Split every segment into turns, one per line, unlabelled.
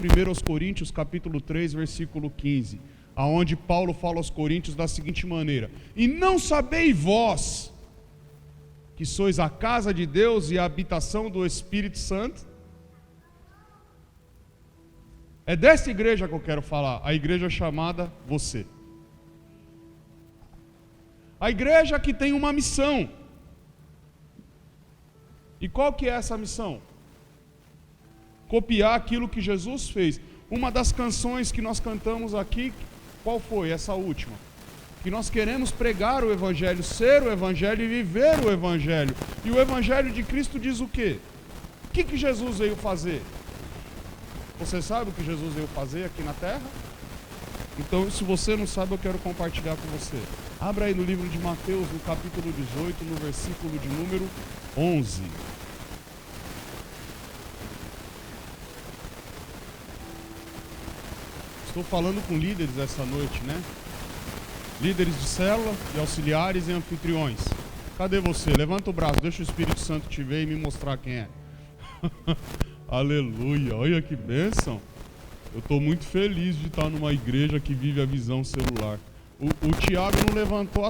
1 Coríntios capítulo 3, versículo 15, aonde Paulo fala aos Coríntios da seguinte maneira: e não sabeis vós que sois a casa de Deus e a habitação do Espírito Santo? É dessa igreja que eu quero falar, a igreja chamada você. A igreja que tem uma missão. E qual que é essa missão? Copiar aquilo que Jesus fez. Uma das canções que nós cantamos aqui, qual foi? Essa última. Que nós queremos pregar o Evangelho, ser o Evangelho e viver o Evangelho. E o Evangelho de Cristo diz o quê? O que Jesus veio fazer? Você sabe o que Jesus veio fazer aqui na terra? Então, se você não sabe, eu quero compartilhar com você. Abra aí no livro de Mateus, no capítulo 18, no versículo de número 11. Estou falando com líderes essa noite, né? Líderes de célula, de auxiliares e anfitriões. Cadê você? Levanta o braço, deixa o Espírito Santo te ver e me mostrar quem é. Aleluia, olha que bênção. Eu estou muito feliz de estar numa igreja que vive a visão celular. O Tiago não levantou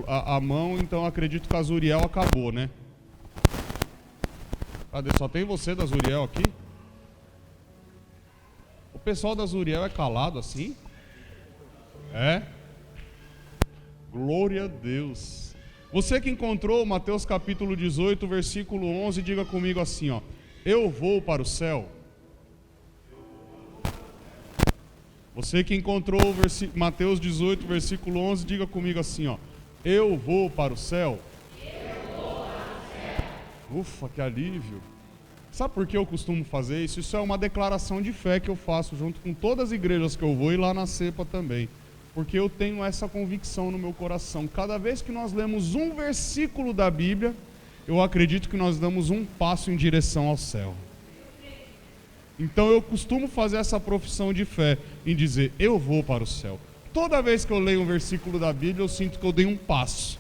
a mão, então acredito que a Zuriel acabou, né? Cadê? Só tem você da Zuriel aqui? O pessoal da Zuriel é calado assim? É? Glória a Deus. Você que encontrou Mateus capítulo 18, versículo 11, diga comigo assim, ó: eu vou para o céu. Você que encontrou Mateus 18, versículo 11, diga comigo assim, ó: eu vou para o céu. Eu vou para o céu. Ufa, que alívio. Sabe por que eu costumo fazer isso? Isso é uma declaração de fé que eu faço junto com todas as igrejas que eu vou e lá na Cepa também. Porque eu tenho essa convicção no meu coração. Cada vez que nós lemos um versículo da Bíblia, eu acredito que nós damos um passo em direção ao céu. Então eu costumo fazer essa profissão de fé, em dizer, eu vou para o céu. Toda vez que eu leio um versículo da Bíblia, eu sinto que eu dei um passo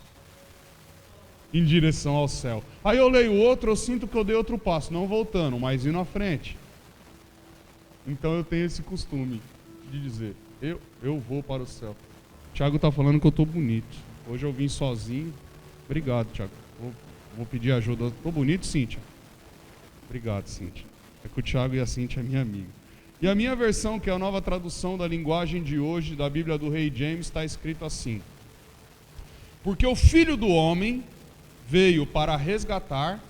em direção ao céu. Aí eu leio outro, eu sinto que eu dei outro passo, não voltando, mas indo à frente. Então eu tenho esse costume de dizer, eu vou para o céu. O Thiago está falando que eu estou bonito. Hoje eu vim sozinho. Obrigado, Thiago. Vou pedir ajuda. Estou bonito, Cíntia? Obrigado, Cíntia. É que o Thiago e a Cíntia é minha amiga. E a minha versão, que é a nova tradução da linguagem de hoje, da Bíblia do Rei James, está escrito assim: porque o Filho do Homem veio para resgatar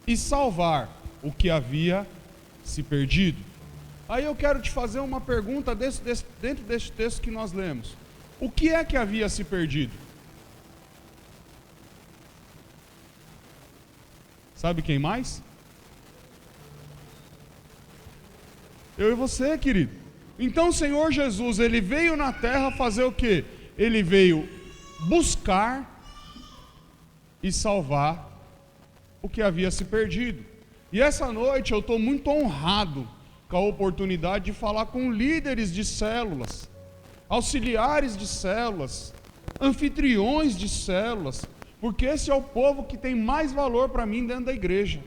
e salvar o que havia se perdido. Aí eu quero te fazer uma pergunta dentro desse texto que nós lemos. O que é que havia se perdido? Sabe quem mais? Eu e você, querido. Então o Senhor Jesus, Ele veio na terra fazer o quê? Ele veio buscar e salvar o que havia se perdido. E essa noite eu estou muito honrado com a oportunidade de falar com líderes de células, auxiliares de células, anfitriões de células, porque esse é o povo que tem mais valor para mim dentro da igreja.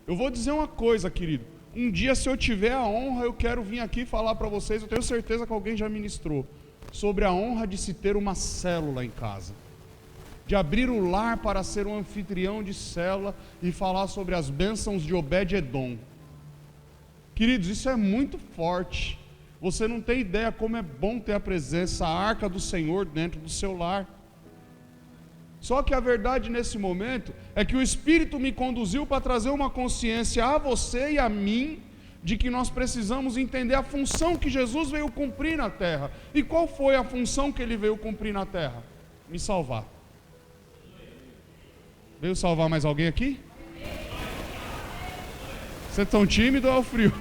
Eu vou dizer uma coisa, querido. Um dia, se eu tiver a honra, eu quero vir aqui falar para vocês, eu tenho certeza que alguém já ministrou, sobre a honra de se ter uma célula em casa, de abrir o lar para ser um anfitrião de célula e falar sobre as bênçãos de Obed-Edom. Queridos, isso é muito forte. Você não tem ideia como é bom ter a presença, a arca do Senhor dentro do seu lar. Só que a verdade nesse momento é que o Espírito me conduziu para trazer uma consciência a você e a mim de que nós precisamos entender a função que Jesus veio cumprir na terra. E qual foi a função que Ele veio cumprir na terra? Me salvar. Veio salvar mais alguém aqui? Você é tão tímido ou é o frio?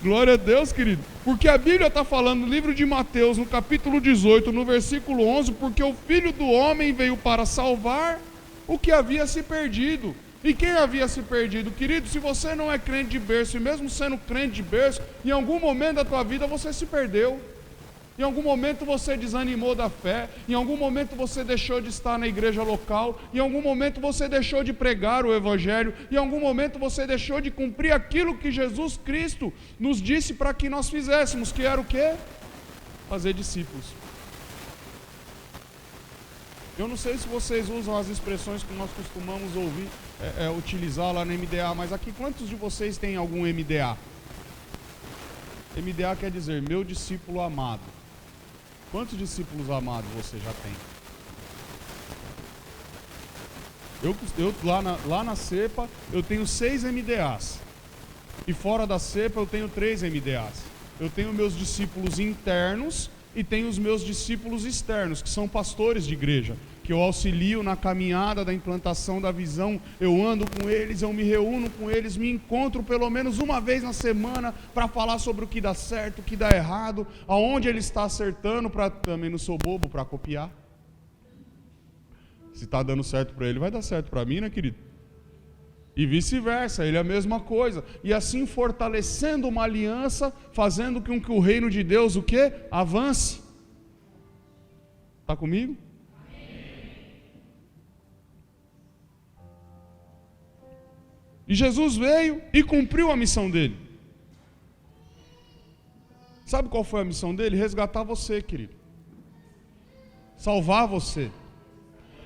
Glória a Deus, querido. Porque a Bíblia está falando no livro de Mateus, no capítulo 18, no versículo 11, porque o Filho do Homem veio para salvar o que havia se perdido. E quem havia se perdido? Querido, se você não é crente de berço, e mesmo sendo crente de berço, em algum momento da tua vida você se perdeu. Em algum momento você desanimou da fé, em algum momento você deixou de estar na igreja local, em algum momento você deixou de pregar o Evangelho, em algum momento você deixou de cumprir aquilo que Jesus Cristo nos disse para que nós fizéssemos, que era o quê? Fazer discípulos. Eu não sei se vocês usam as expressões que nós costumamos ouvir, utilizar lá no MDA, mas aqui quantos de vocês têm algum MDA? MDA quer dizer meu discípulo amado. Quantos discípulos amados você já tem? Eu lá na cepa eu tenho 6 MDAs. E fora da cepa eu tenho 3 MDAs. Eu tenho meus discípulos internos e tenho os meus discípulos externos, que são pastores de igreja, que eu auxilio na caminhada da implantação da visão. Eu ando com eles, eu me reúno com eles, me encontro pelo menos uma vez na semana para falar sobre o que dá certo, o que dá errado, aonde ele está acertando, para também não sou bobo para copiar. Se está dando certo para ele, vai dar certo para mim, né, querido? E vice-versa, ele é a mesma coisa. E assim fortalecendo uma aliança, fazendo com que o reino de Deus, o quê? Avance. Está comigo? E Jesus veio e cumpriu a missão dele. Sabe qual foi a missão dele? Resgatar você, querido. Salvar você.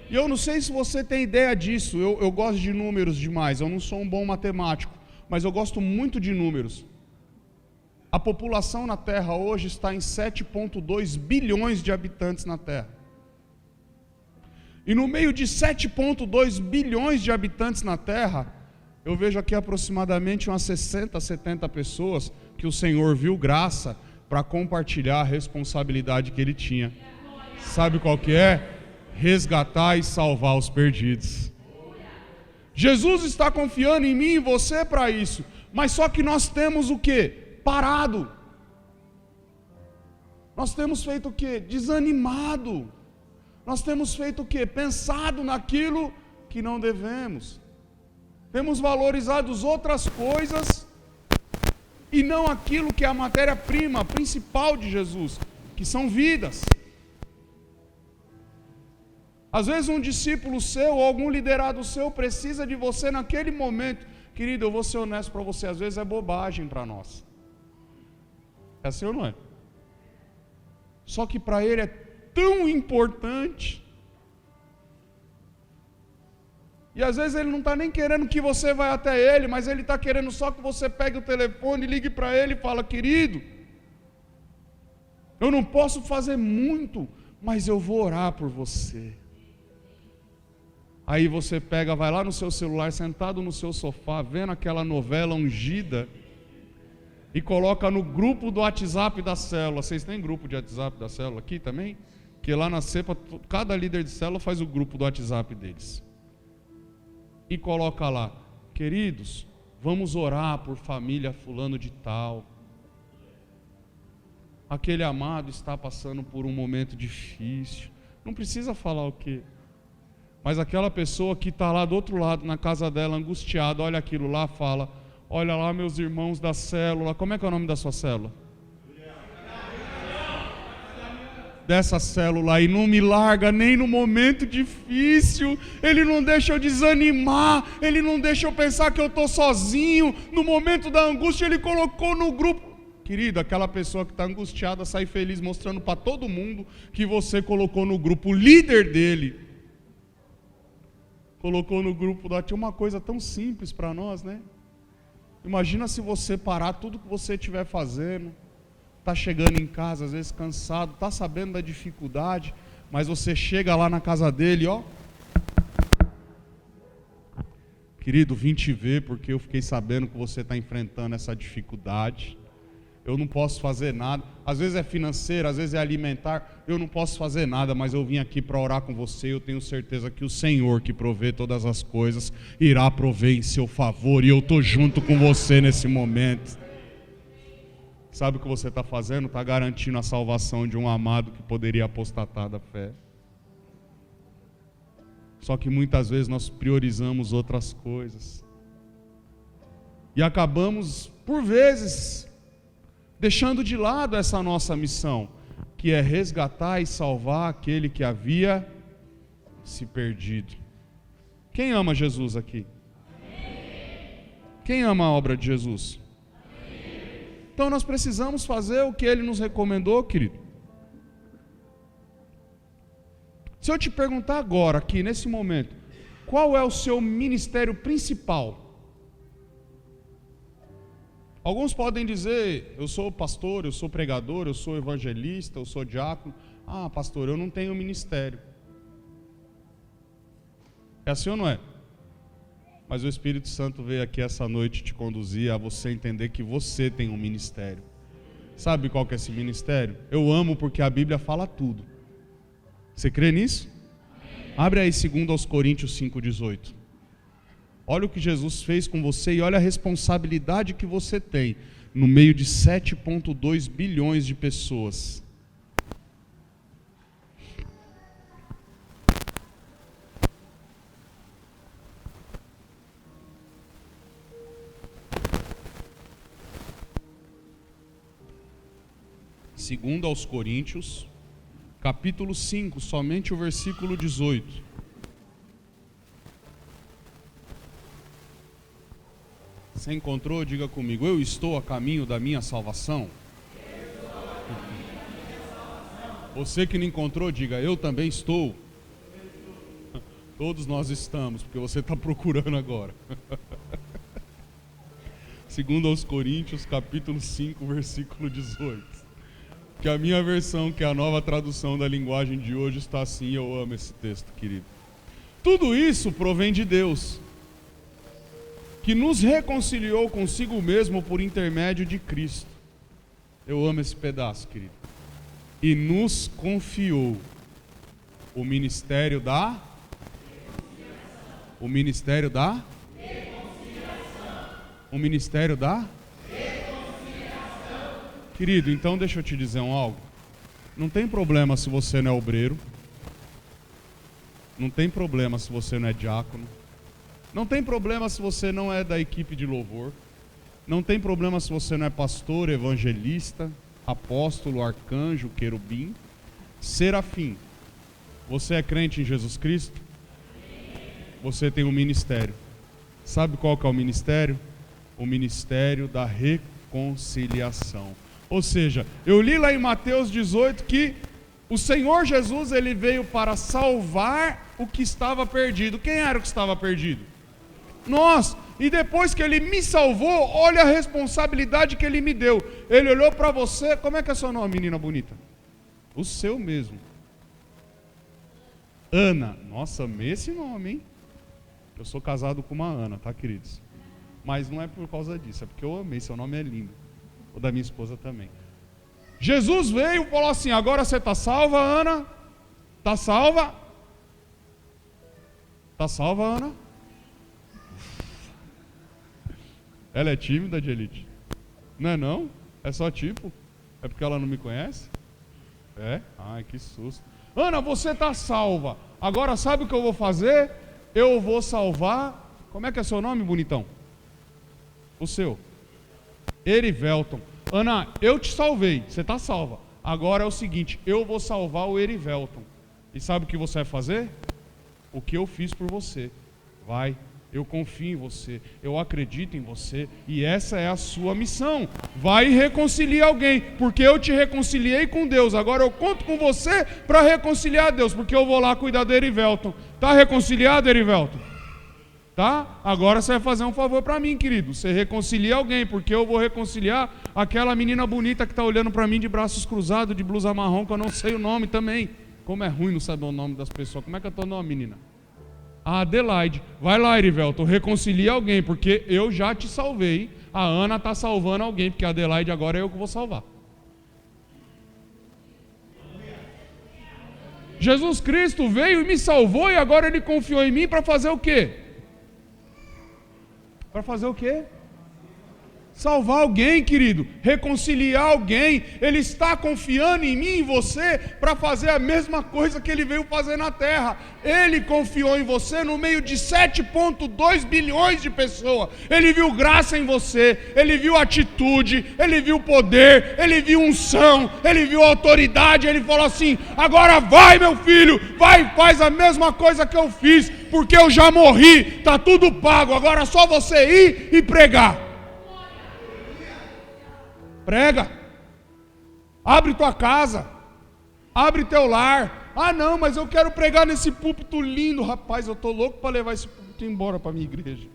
E eu não sei se você tem ideia disso. Eu gosto de números demais. Eu não sou um bom matemático, mas eu gosto muito de números. A população na Terra hoje está em 7,2 bilhões de habitantes na Terra. E no meio de 7,2 bilhões de habitantes na Terra, eu vejo aqui aproximadamente umas 60, 70 pessoas que o Senhor viu graça para compartilhar a responsabilidade que Ele tinha. Sabe qual que é? Resgatar e salvar os perdidos. Jesus está confiando em mim e em você para isso. Mas só que nós temos o quê? Parado. Nós temos feito o quê? Desanimado. Nós temos feito o quê? Pensado naquilo que não devemos. Temos valorizado outras coisas e não aquilo que é a matéria-prima principal de Jesus, que são vidas. Às vezes um discípulo seu ou algum liderado seu precisa de você naquele momento. Querido, eu vou ser honesto para você, às vezes é bobagem para nós. É assim ou não é? Só que para ele é tão importante. E às vezes ele não está nem querendo que você vá até ele, mas ele está querendo só que você pegue o telefone, ligue para ele e fala: querido, eu não posso fazer muito, mas eu vou orar por você. Aí você pega, vai lá no seu celular, sentado no seu sofá, vendo aquela novela ungida, e coloca no grupo do WhatsApp da célula. Vocês têm grupo de WhatsApp da célula aqui também? Que lá na cepa, cada líder de célula faz o grupo do WhatsApp deles. E coloca lá: queridos, vamos orar por família fulano de tal. Aquele amado está passando por um momento difícil. Não precisa falar o quê? Mas aquela pessoa que está lá do outro lado, na casa dela, angustiada, olha aquilo lá, fala: olha lá meus irmãos da célula. Como é que é o nome da sua célula? Dessa célula aí, não me larga nem no momento difícil. Ele não deixa eu desanimar, ele não deixa eu pensar que eu estou sozinho. No momento da angústia ele colocou no grupo. Querido, aquela pessoa que está angustiada sai feliz, mostrando para todo mundo que você colocou no grupo. O líder dele colocou no grupo da tia. Uma coisa tão simples para nós, né? Imagina se você parar tudo que você estiver fazendo, está chegando em casa, às vezes cansado, está sabendo da dificuldade, mas você chega lá na casa dele, ó: querido, vim te ver porque eu fiquei sabendo que você está enfrentando essa dificuldade. Eu não posso fazer nada. Às vezes é financeiro, às vezes é alimentar. Eu não posso fazer nada, mas eu vim aqui para orar com você. Eu tenho certeza que o Senhor, que provê todas as coisas, irá prover em seu favor. E eu estou junto com você nesse momento. Sabe o que você está fazendo? Está garantindo a salvação de um amado que poderia apostatar da fé. Só que muitas vezes nós priorizamos outras coisas. E acabamos, por vezes, deixando de lado essa nossa missão, que é resgatar e salvar aquele que havia se perdido. Quem ama Jesus aqui? Quem ama a obra de Jesus? Então nós precisamos fazer o que Ele nos recomendou, querido. Se eu te perguntar agora, aqui nesse momento, qual é o seu ministério principal? Alguns podem dizer, eu sou pastor, eu sou pregador, eu sou evangelista, eu sou diácono. Ah, pastor, eu não tenho ministério. É assim ou não é? Mas o Espírito Santo veio aqui essa noite te conduzir a você entender que você tem um ministério. Sabe qual que é esse ministério? Eu amo porque a Bíblia fala tudo. Você crê nisso? Abre aí 2 Coríntios 5,18. Olha o que Jesus fez com você e olha a responsabilidade que você tem no meio de 7,2 bilhões de pessoas. Segundo aos Coríntios, capítulo 5, somente o versículo 18. Você encontrou? Diga comigo. Eu estou a caminho da minha salvação. Você que não encontrou, diga, eu também estou. Todos nós estamos, porque você está procurando agora. Segundo aos Coríntios, capítulo 5, versículo 18. Que a minha versão, que é a nova tradução da linguagem de hoje, está assim. Eu amo esse texto, querido. Tudo isso provém de Deus, que nos reconciliou consigo mesmo por intermédio de Cristo. Eu amo esse pedaço, querido. E nos confiou o ministério da reconciliação. O ministério da reconciliação. O ministério da reconciliação. Querido, então deixa eu te dizer algo. Não tem problema se você não é obreiro. Não tem problema se você não é diácono. Não tem problema se você não é da equipe de louvor. Não tem problema se você não é pastor, evangelista, apóstolo, arcanjo, querubim, serafim. Você é crente em Jesus Cristo? Você tem um ministério. Sabe qual que é o ministério? O ministério da reconciliação. Ou seja, eu li lá em Mateus 18 que o Senhor Jesus, ele veio para salvar o que estava perdido. Quem era o que estava perdido? Nós. E depois que ele me salvou, olha a responsabilidade que ele me deu. Ele olhou para você. Como é que é seu nome, menina bonita? O seu mesmo. Ana. Nossa, amei esse nome, hein? Eu sou casado com uma Ana, tá, queridos? Mas não é por causa disso, é porque eu amei. Seu nome é lindo. O da minha esposa também. Jesus veio e falou assim: agora você está salva, Ana? Está salva? Está salva, Ana? Ela é tímida, de elite? Não é não? É só tipo? É porque ela não me conhece? É? Ai, que susto. Ana, você está salva. Agora sabe o que eu vou fazer? Eu vou salvar... Como é que é seu nome, bonitão? O seu? Erivelton. Ana, eu te salvei. Você está salva. Agora é o seguinte, eu vou salvar o Erivelton. E sabe o que você vai fazer? O que eu fiz por você. Vai. Eu confio em você, eu acredito em você, e essa é a sua missão. Vai e reconcilie alguém, porque eu te reconciliei com Deus. Agora eu conto com você para reconciliar a Deus, porque eu vou lá cuidar do Erivelton. Tá reconciliado, Erivelton? Tá? Agora você vai fazer um favor para mim, querido. Você reconcilia alguém, porque eu vou reconciliar aquela menina bonita que está olhando para mim de braços cruzados, de blusa marrom, que eu não sei o nome também. Como é ruim não saber o nome das pessoas. Como é que é o teu nome, menina? A Adelaide. Vai lá, Erivelton, reconcilia alguém, porque eu já te salvei. A Ana está salvando alguém, porque a Adelaide agora é eu que vou salvar. Jesus Cristo veio e me salvou, e agora Ele confiou em mim para fazer o quê? Para fazer o quê? Salvar alguém, querido, reconciliar alguém. Ele está confiando em mim e em você para fazer a mesma coisa que ele veio fazer na terra. Ele confiou em você no meio de 7,2 bilhões de pessoas. Ele viu graça em você, ele viu atitude, ele viu poder, ele viu unção, ele viu autoridade. Ele falou assim: agora vai, meu filho, vai, faz a mesma coisa que eu fiz, porque eu já morri, está tudo pago, agora é só você ir e pregar. Prega, abre tua casa, abre teu lar. Ah não, mas eu quero pregar nesse púlpito lindo. Rapaz, eu estou louco para levar esse púlpito embora para a minha igreja.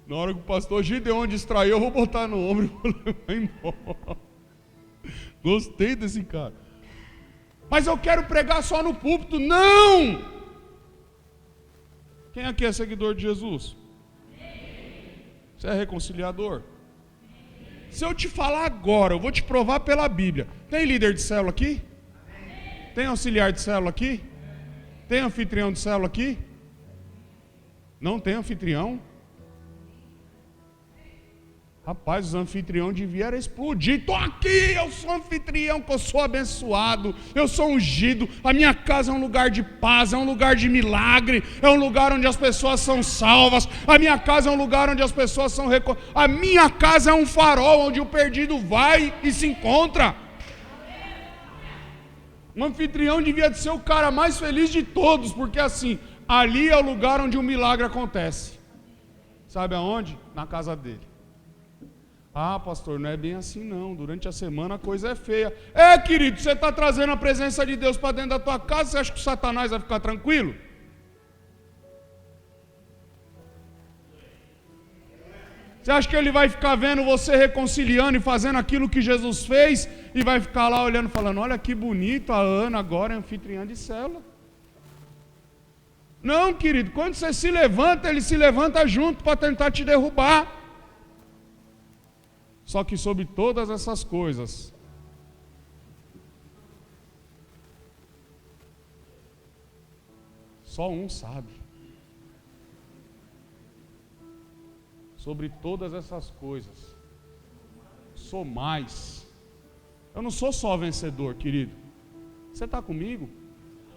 Na hora que o pastor Gideon distrair, eu vou botar no ombro e vou levar embora. Gostei desse cara. Mas eu quero pregar só no púlpito. Não! Quem aqui é seguidor de Jesus? Você é reconciliador? Se eu te falar agora, eu vou te provar pela Bíblia. Tem líder de célula aqui? Tem auxiliar de célula aqui? Tem anfitrião de célula aqui? Não tem anfitrião? Rapaz, os anfitrião deviam explodir. Estou aqui, eu sou anfitrião, que eu sou abençoado, eu sou ungido. A minha casa é um lugar de paz, é um lugar de milagre, é um lugar onde as pessoas são salvas. A minha casa é um lugar onde as pessoas são A minha casa é um farol onde o perdido vai e se encontra. Um anfitrião devia ser o cara mais feliz de todos, porque assim, ali é o lugar onde o milagre acontece. Sabe aonde? Na casa dele. Ah, pastor, não é bem assim não. Durante a semana a coisa é feia. É, querido, você está trazendo a presença de Deus para dentro da tua casa, você acha que o Satanás vai ficar tranquilo? Você acha que ele vai ficar vendo você reconciliando e fazendo aquilo que Jesus fez e vai ficar lá olhando, falando: olha que bonito, a Ana agora é anfitriã de célula? Não, querido, quando você se levanta, ele se levanta junto para tentar te derrubar. Só que sobre todas essas coisas, só um sabe. Sobre todas essas coisas, sou mais. Eu não sou só vencedor, querido. Você está comigo?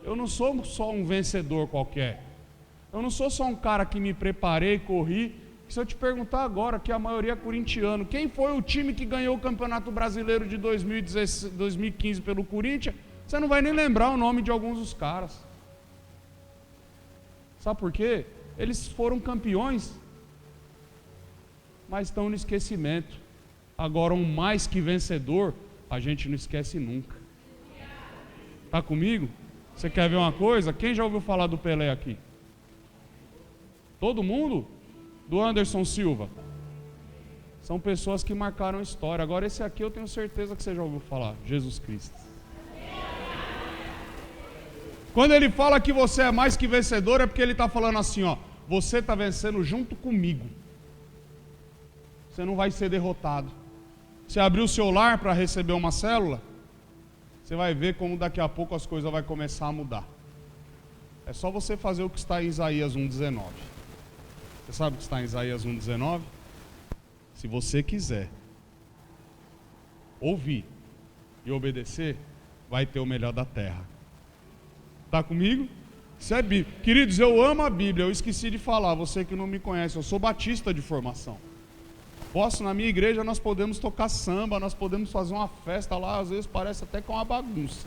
Eu não sou só um vencedor qualquer. Eu não sou só um cara que me preparei, corri. Se eu te perguntar agora, que a maioria é corintiano, quem foi o time que ganhou o Campeonato Brasileiro de 2015 pelo Corinthians, você não vai nem lembrar o nome de alguns dos caras. Sabe por quê? Eles foram campeões, mas estão no esquecimento. Agora, um mais que vencedor, a gente não esquece nunca. Está comigo? Você quer ver uma coisa? Quem já ouviu falar do Pelé aqui? Todo mundo? Do Anderson Silva? São pessoas que marcaram a história. Agora esse aqui eu tenho certeza que você já ouviu falar, Jesus Cristo. Quando ele fala que você é mais que vencedor, é porque ele está falando assim, ó: você está vencendo junto comigo. Você não vai ser derrotado. Você abriu o seu lar para receber uma célula, você vai ver como daqui a pouco as coisas vão começar a mudar. É só você fazer o que está em Isaías 1,19. Você sabe o que está em Isaías 1,19? Se você quiser ouvir e obedecer, vai ter o melhor da terra. Está comigo? Isso é Bíblia. Queridos, eu amo a Bíblia. Eu esqueci de falar, você que não me conhece, eu sou batista de formação. Na minha igreja nós podemos tocar samba, nós podemos fazer uma festa lá, às vezes parece até que é uma bagunça.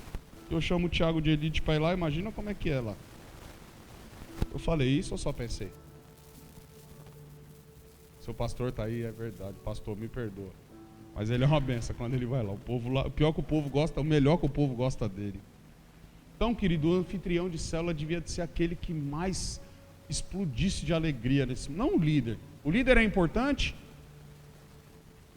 Eu chamo o Thiago de Elite para ir lá, imagina como é que é lá. Eu falei isso ou só pensei? Seu pastor está aí, é verdade, pastor, me perdoa. Mas ele é uma benção quando ele vai lá. O povo lá, o pior que o povo gosta, o melhor que o povo gosta dele. Então, querido, o anfitrião de célula devia ser aquele que mais explodisse de alegria nesse. Não o líder. O líder é importante?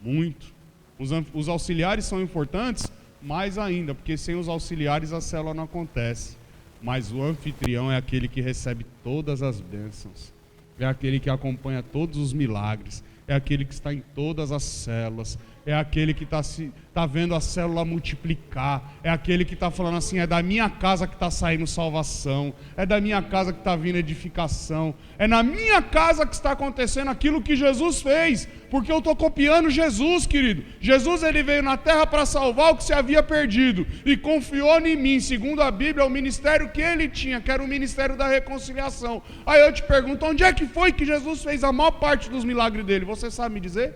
Muito. Os auxiliares são importantes? Mais ainda, porque sem os auxiliares a célula não acontece. Mas o anfitrião é aquele que recebe todas as bênçãos. É aquele que acompanha todos os milagres. é aquele que está em todas as células, é aquele que está vendo a célula multiplicar, é aquele que está falando assim, é da minha casa que está saindo salvação, é da minha casa que está vindo edificação, é na minha casa que está acontecendo aquilo que Jesus fez, porque eu estou copiando Jesus, querido. Jesus, ele veio na terra para salvar o que se havia perdido, e confiou em mim, segundo a Bíblia, o ministério que ele tinha, que era o ministério da reconciliação. Aí eu te pergunto, onde é que foi que Jesus fez a maior parte dos milagres dele? Você sabe me dizer?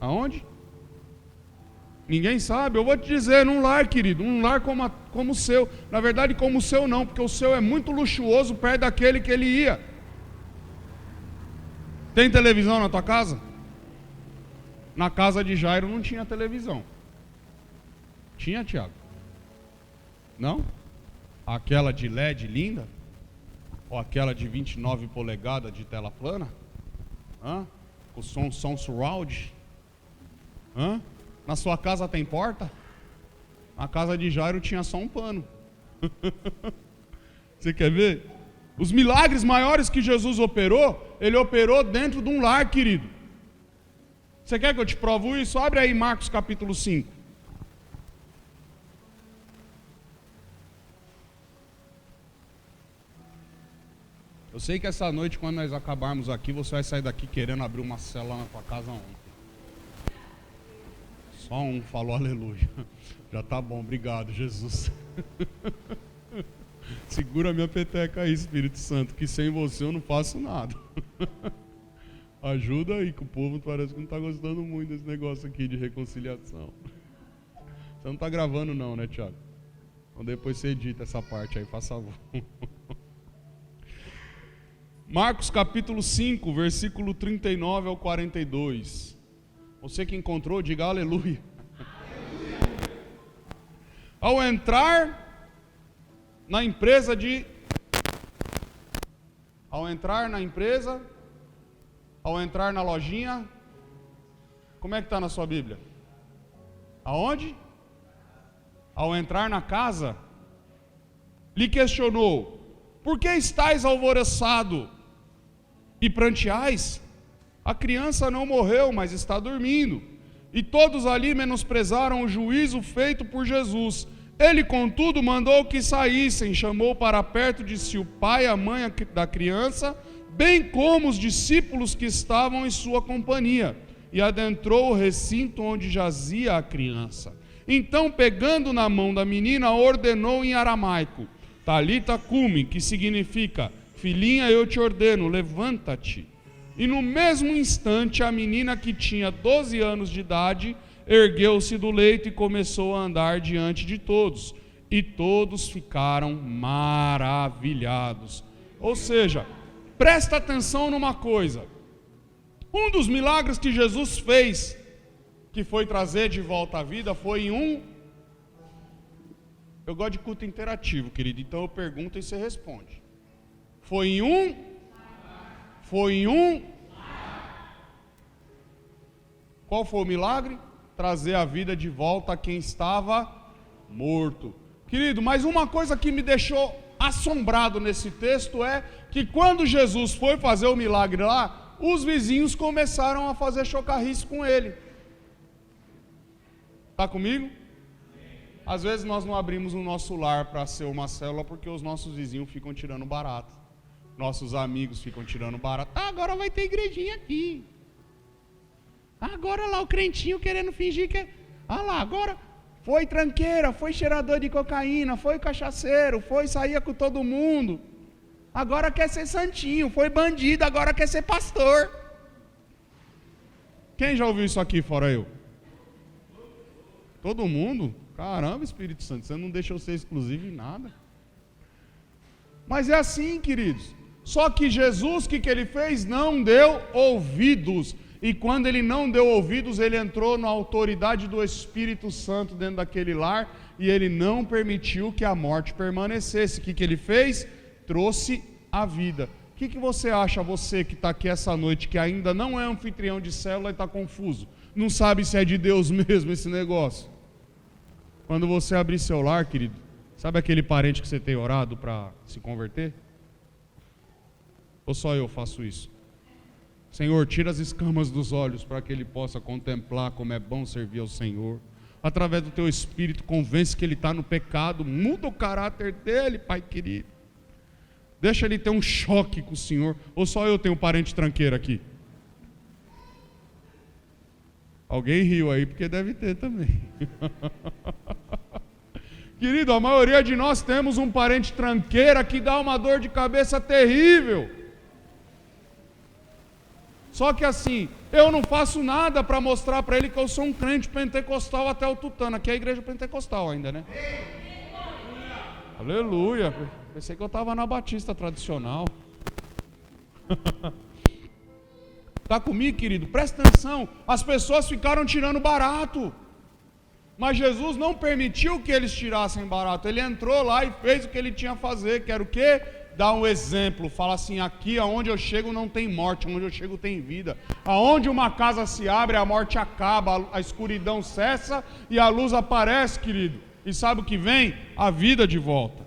Aonde? Ninguém sabe. Eu vou te dizer, num lar, querido, um lar como o seu. Na verdade, como o seu não, porque o seu é muito luxuoso perto daquele que ele ia. Tem televisão na tua casa? Na casa de Jairo não tinha televisão. Tinha, Tiago? Não? Aquela de LED linda? Ou aquela de 29 polegadas de tela plana? Com som surround? Na sua casa tem porta? Na casa de Jairo tinha só um pano. Você quer ver? Os milagres maiores que Jesus operou, ele operou dentro de um lar, querido. Você quer que eu te provo isso? Abre aí Marcos capítulo 5. Eu sei que essa noite, quando nós acabarmos aqui, você vai sair daqui querendo abrir uma célula na tua casa ontem. Só um falou aleluia. Já tá bom, obrigado, Jesus. Segura minha peteca aí, Espírito Santo, que sem você eu não faço nada. Ajuda aí, que o povo parece que não está gostando muito desse negócio aqui de reconciliação. Você não está gravando não, né, Tiago? Então depois você edita essa parte aí, faça favor. Marcos capítulo 5, versículo 39 ao 42. Você que encontrou, diga aleluia. Ao entrar na empresa, ao entrar na lojinha, como é que está na sua Bíblia? Aonde? Ao entrar na casa, lhe questionou: por que estáis alvoroçado e pranteais? A criança não morreu, mas está dormindo. E todos ali menosprezaram o juízo feito por Jesus. Ele, contudo, mandou que saíssem, chamou para perto de si o pai e a mãe da criança, bem como os discípulos que estavam em sua companhia, e adentrou o recinto onde jazia a criança. Então, pegando na mão da menina, ordenou em aramaico: Talita cumi, que significa: filhinha, eu te ordeno, levanta-te. E no mesmo instante, a menina, que tinha 12 anos de idade, ergueu-se do leito e começou a andar diante de todos. E todos ficaram maravilhados. Ou seja, presta atenção numa coisa. Um dos milagres que Jesus fez, que foi trazer de volta à vida, foi em um... Eu gosto de culto interativo, querido, então eu pergunto e você responde. Foi em um... Qual foi o milagre? Trazer a vida de volta a quem estava morto. Querido, mas uma coisa que me deixou assombrado nesse texto é que quando Jesus foi fazer o milagre lá, os vizinhos começaram a fazer chocarrice com ele. Está comigo? Às vezes nós não abrimos o nosso lar para ser uma célula porque os nossos vizinhos ficam tirando barato. Nossos amigos ficam tirando barato. Agora vai ter igrejinha aqui. Agora lá o crentinho querendo fingir que... lá, agora foi tranqueira, foi cheirador de cocaína, foi cachaceiro, foi saía com todo mundo. Agora quer ser santinho, foi bandido, agora quer ser pastor. Quem já ouviu isso aqui fora eu? Todo mundo? Caramba, Espírito Santo, você não deixa eu ser exclusivo em nada. Mas é assim, queridos. Só que Jesus, o que ele fez? Não deu ouvidos. E quando ele não deu ouvidos, ele entrou na autoridade do Espírito Santo dentro daquele lar, e ele não permitiu que a morte permanecesse. O que ele fez? Trouxe a vida. O que você acha, você que está aqui essa noite, que ainda não é anfitrião de célula e está confuso? Não sabe se é de Deus mesmo esse negócio? Quando você abrir seu lar, querido, sabe aquele parente que você tem orado para se converter? Ou só eu faço isso? Senhor, tira as escamas dos olhos para que ele possa contemplar como é bom servir ao Senhor. Através do teu Espírito, convence que ele está no pecado, muda o caráter dele, Pai querido. Deixa ele ter um choque com o Senhor. Ou só eu tenho um parente tranqueiro aqui? Alguém riu aí, porque deve ter também. Querido, a maioria de nós temos um parente tranqueira que dá uma dor de cabeça terrível. Só que assim, eu não faço nada para mostrar para ele que eu sou um crente pentecostal até o tutano. Aqui é a igreja pentecostal ainda, né? Aleluia. Pensei que eu estava na batista tradicional. Está comigo, querido? Presta atenção. As pessoas ficaram tirando barato. Mas Jesus não permitiu que eles tirassem barato. Ele entrou lá e fez o que ele tinha a fazer. Que era o quê? Dar um exemplo. Fala assim, aqui aonde eu chego não tem morte. Aonde eu chego tem vida. Aonde uma casa se abre, a morte acaba. A escuridão cessa e a luz aparece, querido. E sabe o que vem? A vida de volta.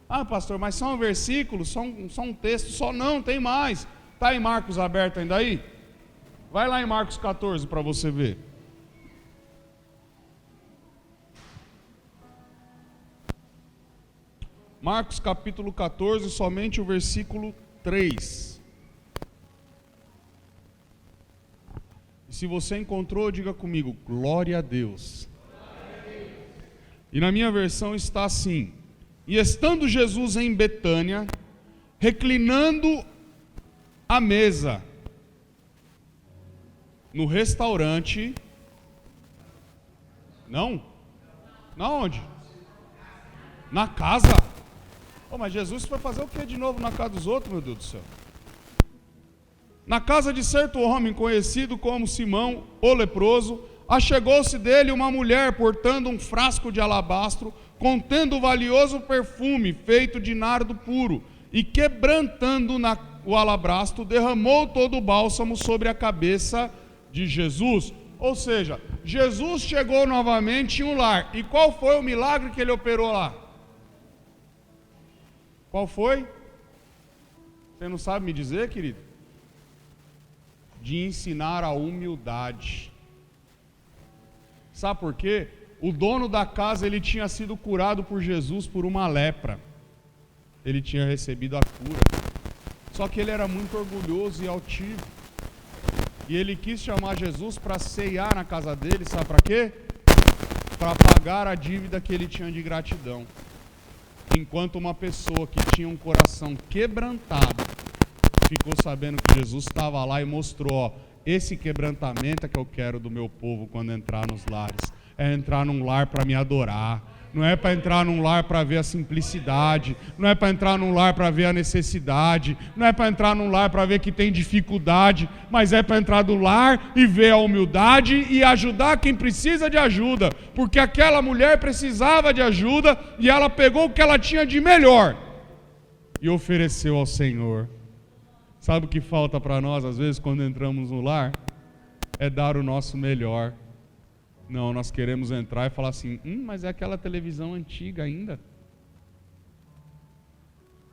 Ah, pastor, mas só um versículo? Só um texto? Só não, tem mais. Está em Marcos aberto ainda aí? Vai lá em Marcos 14 para você ver. Marcos capítulo 14, somente o versículo 3. E se você encontrou, diga comigo, glória a Deus. Glória a Deus. E na minha versão está assim: e estando Jesus em Betânia, reclinando à mesa, no restaurante, não? Na onde? Na casa. Oh, mas Jesus foi fazer o que de novo na casa dos outros, meu Deus do céu? Na casa de certo homem conhecido como Simão, o leproso, achegou-se dele uma mulher portando um frasco de alabastro, contendo valioso perfume feito de nardo puro, e quebrantando o alabastro, derramou todo o bálsamo sobre a cabeça de Jesus. Ou seja, Jesus chegou novamente em um lar. E qual foi o milagre que ele operou lá? Qual foi? Você não sabe me dizer, querido? De ensinar a humildade. Sabe por quê? O dono da casa, ele tinha sido curado por Jesus por uma lepra. Ele tinha recebido a cura. Só que ele era muito orgulhoso e altivo. E ele quis chamar Jesus para ceiar na casa dele, sabe para quê? Para pagar a dívida que ele tinha de gratidão. Enquanto uma pessoa que tinha um coração quebrantado ficou sabendo que Jesus estava lá e mostrou, ó, esse quebrantamento é que eu quero do meu povo quando entrar nos lares. É entrar num lar para me adorar. Não é para entrar num lar para ver a simplicidade. Não é para entrar num lar para ver a necessidade. Não é para entrar num lar para ver que tem dificuldade. Mas é para entrar do lar e ver a humildade e ajudar quem precisa de ajuda. Porque aquela mulher precisava de ajuda e ela pegou o que ela tinha de melhor e ofereceu ao Senhor. Sabe o que falta para nós às vezes quando entramos no lar? É dar o nosso melhor. Não, nós queremos entrar e falar assim, mas é aquela televisão antiga ainda.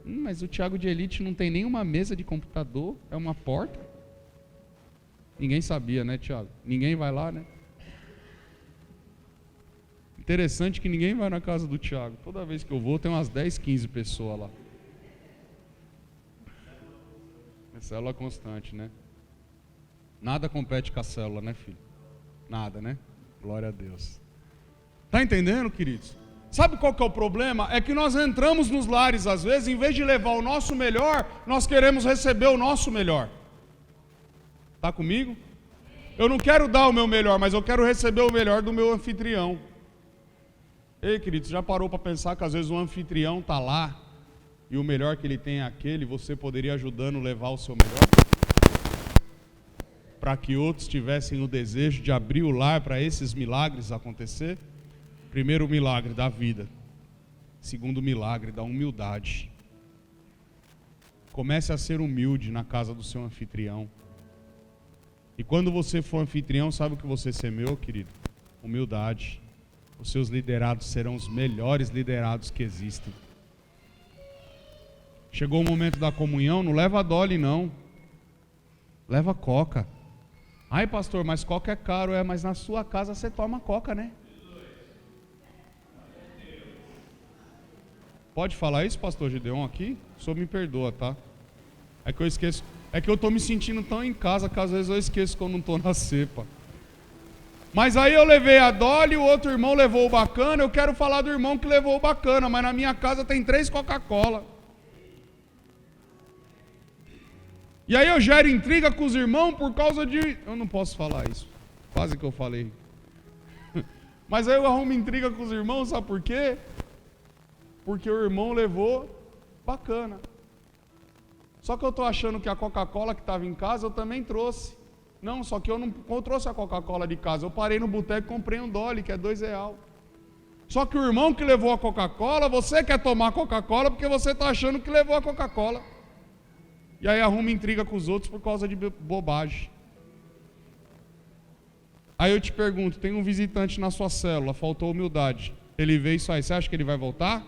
Mas o Thiago de Elite não tem nenhuma mesa de computador, é uma porta. Ninguém sabia, né, Thiago? Ninguém vai lá, né? Interessante que ninguém vai na casa do Thiago. Toda vez que eu vou, tem umas 10, 15 pessoas lá. É célula constante, né? Nada compete com a célula, né, filho? Nada, né? Glória a Deus. Está entendendo, queridos? Sabe qual que é o problema? É que nós entramos nos lares, às vezes, em vez de levar o nosso melhor, nós queremos receber o nosso melhor. Está comigo? Eu não quero dar o meu melhor, mas eu quero receber o melhor do meu anfitrião. Ei, queridos, já parou para pensar que às vezes o anfitrião está lá e o melhor que ele tem é aquele, você poderia ajudando a levar o seu melhor? Para que outros tivessem o desejo de abrir o lar para esses milagres acontecer? Primeiro, o milagre da vida. Segundo, o milagre da humildade. Comece a ser humilde na casa do seu anfitrião. E quando você for anfitrião, sabe o que você semeou, querido? Humildade. Os seus liderados serão os melhores liderados que existem. Chegou o momento da comunhão, não leva a dole não. leva coca. Ai, pastor, mas coca é caro. Mas na sua casa você toma coca, né? Pode falar isso, pastor Gideon, aqui? O senhor me perdoa, tá? É que eu esqueço. É que eu tô me sentindo tão em casa que às vezes eu esqueço que eu não tô na cepa. Mas aí eu levei a Dolly, o outro irmão levou o bacana. Eu quero falar do irmão que levou o bacana, mas na minha casa tem 3 Coca-Cola. E aí eu gero intriga com os irmãos por causa de... Eu não posso falar isso. Quase que eu falei. Mas aí eu arrumo intriga com os irmãos, sabe por quê? Porque o irmão levou bacana. Só que eu estou achando que a Coca-Cola que estava em casa eu também trouxe. Não, só que eu não trouxe a Coca-Cola de casa. Eu parei no boteco e comprei um Dolly, que é R$2. Só que o irmão que levou a Coca-Cola, você quer tomar Coca-Cola porque você está achando que levou a Coca-Cola. E aí arruma intriga com os outros por causa de bobagem. Aí eu te pergunto, tem um visitante na sua célula, faltou humildade. Ele veio isso aí, você acha que ele vai voltar?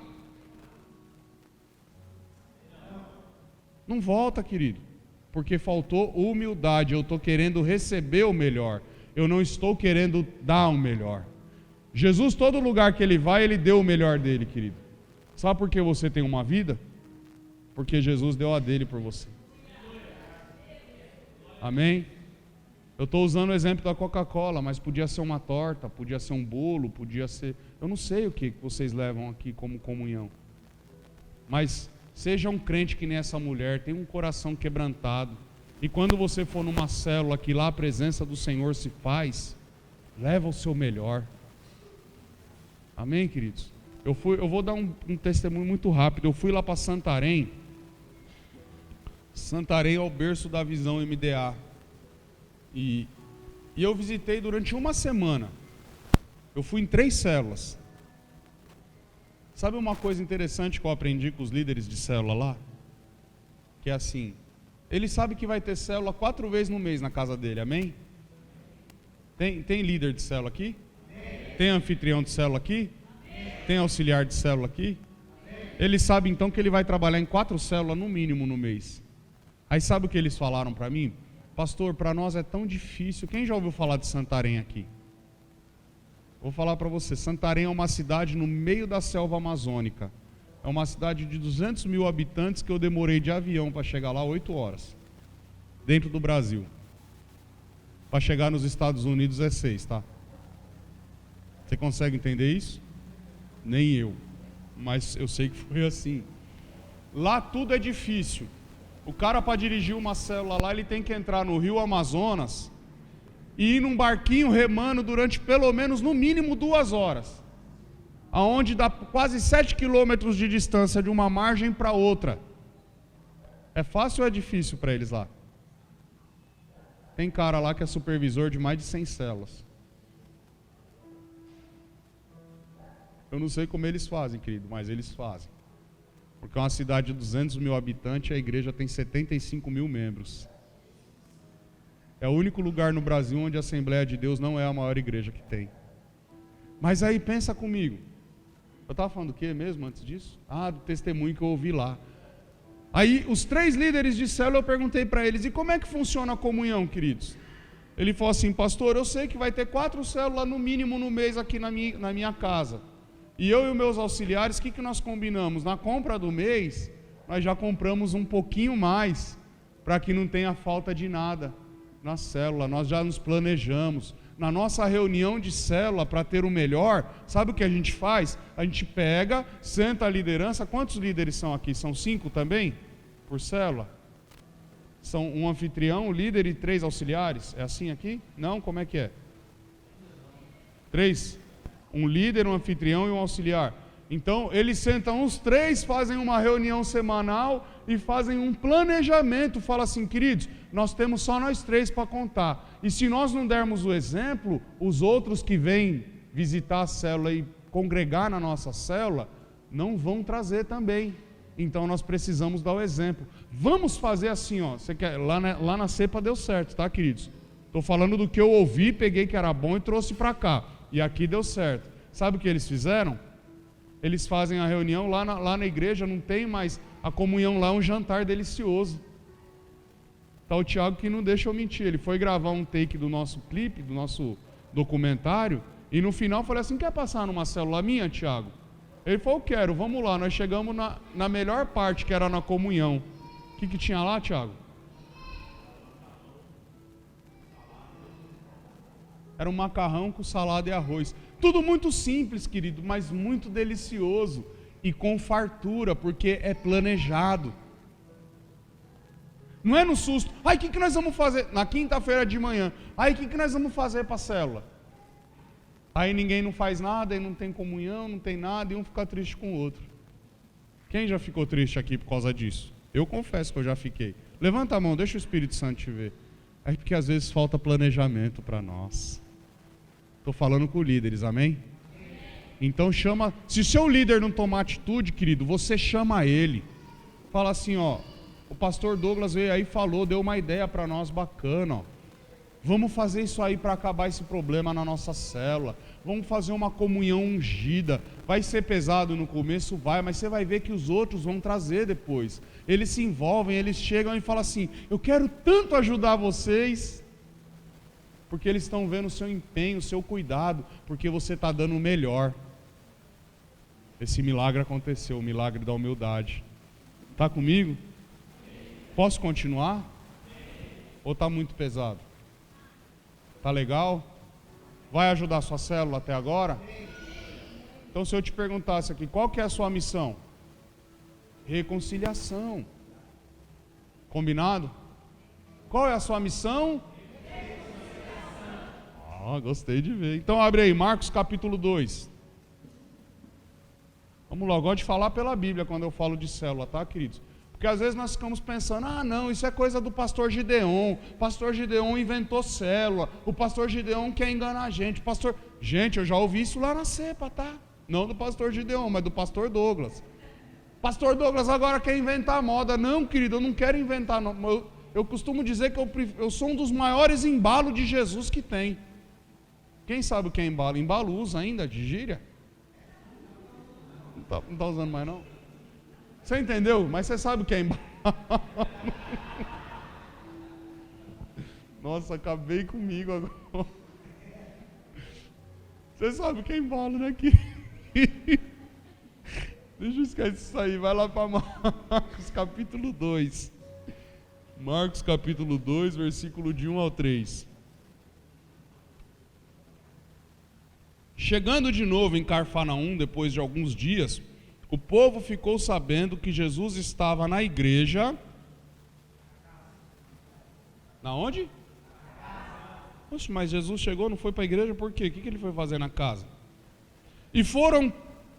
Não volta, querido, porque faltou humildade. Eu estou querendo receber o melhor, eu não estou querendo dar o melhor. Jesus, todo lugar que ele vai, ele deu o melhor dele, querido. Sabe por que você tem uma vida? Porque Jesus deu a dele por você. Amém? Eu estou usando o exemplo da Coca-Cola, mas podia ser uma torta, podia ser um bolo, podia ser... Eu não sei o que vocês levam aqui como comunhão, mas... Seja um crente que nem essa mulher, tem um coração quebrantado. E quando você for numa célula que lá a presença do Senhor se faz, leva o seu melhor. Amém, queridos? Eu vou dar um testemunho muito rápido. Eu fui lá para Santarém. Santarém é o berço da Visão MDA. E eu visitei durante uma semana. Eu fui em 3 células. Sabe uma coisa interessante que eu aprendi com os líderes de célula lá? Que é assim, ele sabe que vai ter célula 4 vezes no mês na casa dele, amém? Tem líder de célula aqui? Amém. Tem anfitrião de célula aqui? Amém. Tem auxiliar de célula aqui? Amém. Ele sabe então que ele vai trabalhar em 4 células no mínimo no mês. Aí sabe o que eles falaram para mim? Pastor, para nós é tão difícil. Quem já ouviu falar de Santarém aqui? Vou falar para você, Santarém é uma cidade no meio da selva amazônica. É uma cidade de 200 mil habitantes que eu demorei de avião para chegar lá 8 horas. Dentro do Brasil. Para chegar nos Estados Unidos é 6, tá? Você consegue entender isso? Nem eu. Mas eu sei que foi assim. Lá tudo é difícil. O cara para dirigir uma célula lá, ele tem que entrar no Rio Amazonas e ir num barquinho remando durante pelo menos, no mínimo, 2 horas. Aonde dá quase 7 quilômetros de distância de uma margem para outra. É fácil ou é difícil para eles lá? Tem cara lá que é supervisor de mais de 100 células. Eu não sei como eles fazem, querido, mas eles fazem. Porque é uma cidade de 200 mil habitantes e a igreja tem 75 mil membros. É o único lugar no Brasil onde a Assembleia de Deus não é a maior igreja que tem. Mas aí pensa comigo. Eu estava falando do que mesmo antes disso? Do testemunho que eu ouvi lá. Aí os 3 líderes de célula eu perguntei para eles, e como é que funciona a comunhão, queridos? Ele falou assim, pastor, eu sei que vai ter 4 células no mínimo no mês aqui na minha casa. E eu e os meus auxiliares, o que nós combinamos? Na compra do mês, nós já compramos um pouquinho mais, para que não tenha falta de nada na célula. Nós já nos planejamos. Na nossa reunião de célula, para ter o melhor, sabe o que a gente faz? A gente pega, senta a liderança. Quantos líderes são aqui? São 5 também? Por célula? São um anfitrião, um líder e 3 auxiliares? É assim aqui? Não? Como é que é? 3? Um líder, um anfitrião e um auxiliar. Então, eles sentam os 3, fazem uma reunião semanal e fazem um planejamento. Fala assim, queridos, nós temos só nós 3 para contar. E se nós não dermos o exemplo, os outros que vêm visitar a célula e congregar na nossa célula, não vão trazer também. Então, nós precisamos dar o exemplo. Vamos fazer assim, ó. Você quer, lá na cepa deu certo, tá, queridos? Estou falando do que eu ouvi, peguei que era bom e trouxe para cá. E aqui deu certo. Sabe o que eles fizeram? Eles fazem a reunião lá na igreja, não tem mais a comunhão lá, é um jantar delicioso. Tá o Thiago que não deixa eu mentir. Ele foi gravar um take do nosso clipe, do nosso documentário, e no final eu falei assim, quer passar numa célula minha, Thiago? Ele falou, quero, vamos lá. Nós chegamos na melhor parte, que era na comunhão. O que tinha lá, Thiago? Era um macarrão com salada e arroz. Tudo muito simples, querido, mas muito delicioso. E com fartura, porque é planejado. Não é no susto. Ai, o que nós vamos fazer? Na quinta-feira de manhã. Ai, o que nós vamos fazer para a célula? Aí ninguém não faz nada, e não tem comunhão, não tem nada, e um fica triste com o outro. Quem já ficou triste aqui por causa disso? Eu confesso que eu já fiquei. Levanta a mão, deixa o Espírito Santo te ver. É porque às vezes falta planejamento para nós. Estou falando com líderes, amém? Então chama, se o seu líder não tomar atitude, querido, você chama ele. Fala assim, ó, o pastor Douglas veio aí e falou, deu uma ideia para nós bacana, ó. Vamos fazer isso aí para acabar esse problema na nossa célula. Vamos fazer uma comunhão ungida. Vai ser pesado no começo? Vai, mas você vai ver que os outros vão trazer depois. Eles se envolvem, eles chegam e falam assim, eu quero tanto ajudar vocês. Porque eles estão vendo o seu empenho, o seu cuidado, porque você está dando o melhor. Esse milagre aconteceu, o milagre da humildade. Está comigo? Posso continuar? Ou está muito pesado? Está legal? Vai ajudar a sua célula até agora? Então se eu te perguntasse aqui, qual que é a sua missão? Reconciliação. Combinado? Qual é a sua missão? Gostei de ver. Então abre aí, Marcos capítulo 2. Vamos lá, eu gosto de falar pela Bíblia quando eu falo de célula, tá, queridos? Porque às vezes nós ficamos pensando, não, isso é coisa do pastor Gideon. O pastor Gideon inventou célula. O pastor Gideon quer enganar a gente. Gente, eu já ouvi isso lá na cepa, tá? Não do pastor Gideon, mas do pastor Douglas. Pastor Douglas agora quer inventar moda. Não, querido, eu não quero inventar. Eu costumo dizer que eu sou um dos maiores embalos de Jesus que tem. Quem sabe o que é embalo? Embalo usa ainda de gíria? Não tá usando mais não? Você entendeu? Mas você sabe o que é embalo? Nossa, acabei comigo agora. Você sabe o que é embalo, né? Deixa eu esquecer isso aí. Vai lá para Marcos capítulo 2. Marcos capítulo 2, versículo de 1 ao 3. Chegando de novo em Cafarnaum, depois de alguns dias, o povo ficou sabendo que Jesus estava na igreja. Na onde? Poxa, mas Jesus chegou, não foi para a igreja, por quê? O que ele foi fazer na casa? E foram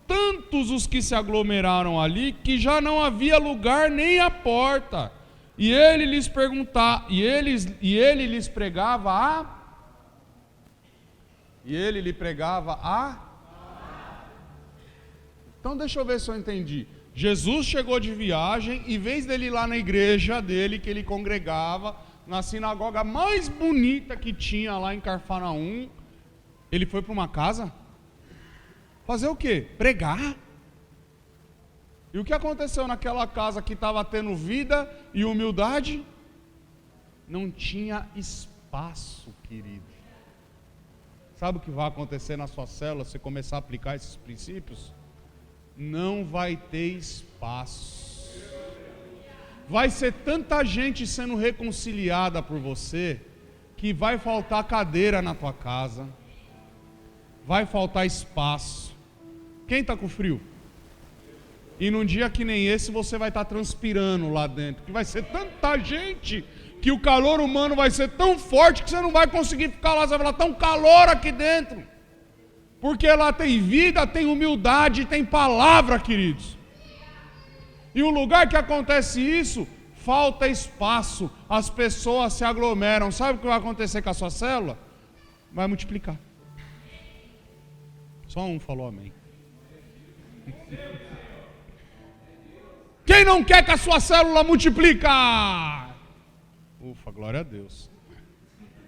tantos os que se aglomeraram ali, que já não havia lugar nem à porta. E ele lhes perguntava, e ele lhes pregava a... E ele lhe pregava a... Então deixa eu ver se eu entendi. Jesus chegou de viagem, e em vez dele ir lá na igreja dele, que ele congregava, na sinagoga mais bonita que tinha lá em Cafarnaum, ele foi para uma casa? Fazer o quê? Pregar. E o que aconteceu naquela casa que estava tendo vida e humildade? Não tinha espaço, querido. Sabe o que vai acontecer na sua célula se você começar a aplicar esses princípios? Não vai ter espaço. Vai ser tanta gente sendo reconciliada por você, que vai faltar cadeira na tua casa, vai faltar espaço. Quem está com frio? E num dia que nem esse você vai estar transpirando lá dentro, que vai ser tanta gente, que o calor humano vai ser tão forte que você não vai conseguir ficar lá, você vai falar, tá um calor aqui dentro, porque lá tem vida, tem humildade, tem palavra, queridos. E o lugar que acontece isso, falta espaço, as pessoas se aglomeram. Sabe o que vai acontecer com a sua célula? Vai multiplicar. Só um falou amém. Quem não quer que a sua célula multiplica? Ufa, glória a Deus.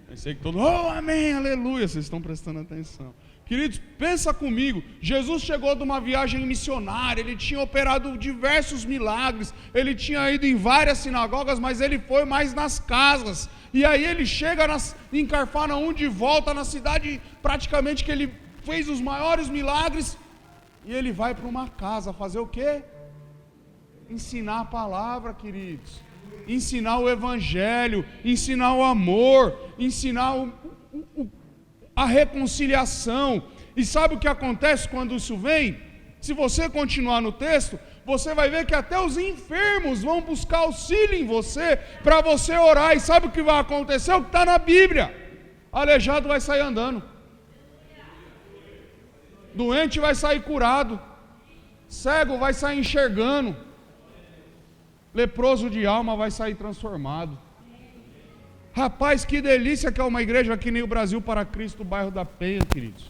Pensei que todo, oh, amém, aleluia, vocês estão prestando atenção. Queridos, pensa comigo, Jesus chegou de uma viagem missionária, ele tinha operado diversos milagres, ele tinha ido em várias sinagogas, mas ele foi mais nas casas. E aí ele chega em Cafarnaum de volta, na cidade praticamente que ele fez os maiores milagres, e ele vai para uma casa fazer o quê? Ensinar a palavra, queridos. Ensinar o evangelho, ensinar o amor, ensinar a reconciliação. E sabe o que acontece quando isso vem? Se você continuar no texto, você vai ver que até os enfermos vão buscar auxílio em você, para você orar. E sabe o que vai acontecer? O que está na Bíblia: aleijado vai sair andando, doente vai sair curado, cego vai sair enxergando, leproso de alma vai sair transformado. Rapaz, que delícia que é uma igreja que nem o Brasil para Cristo, bairro da Penha, queridos.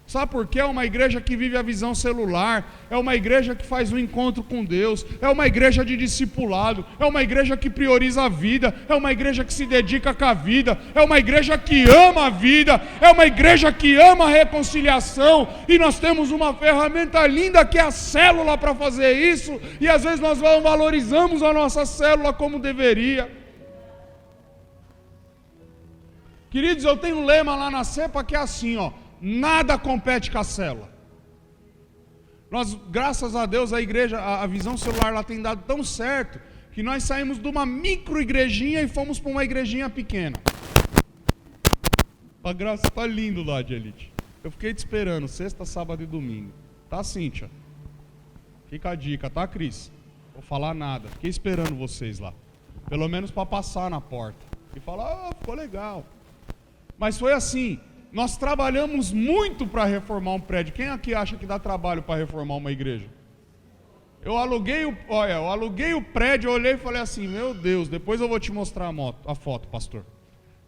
Sabe por quê? É uma igreja que vive a visão celular, é uma igreja que faz um encontro com Deus, é uma igreja de discipulado, é uma igreja que prioriza a vida, é uma igreja que se dedica com a vida, é uma igreja que ama a vida, é uma igreja que ama a reconciliação, e nós temos uma ferramenta linda que é a célula para fazer isso, e às vezes nós não valorizamos a nossa célula como deveria. Queridos, eu tenho um lema lá na CEPA que é assim, ó: nada compete com a célula. Nós, graças a Deus, a igreja, a visão celular lá tem dado tão certo, que nós saímos de uma micro igrejinha e fomos para uma igrejinha pequena. A graça está lindo lá de Elite. Eu fiquei te esperando, sexta, sábado e domingo. Tá, Cíntia? Fica a dica, tá, Cris? Vou falar nada. Fiquei esperando vocês lá. Pelo menos para passar na porta. E falar, ficou legal. Mas foi assim, nós trabalhamos muito para reformar um prédio. Quem aqui acha que dá trabalho para reformar uma igreja? Eu aluguei o prédio, eu olhei e falei assim, meu Deus, depois eu vou te mostrar a foto, pastor.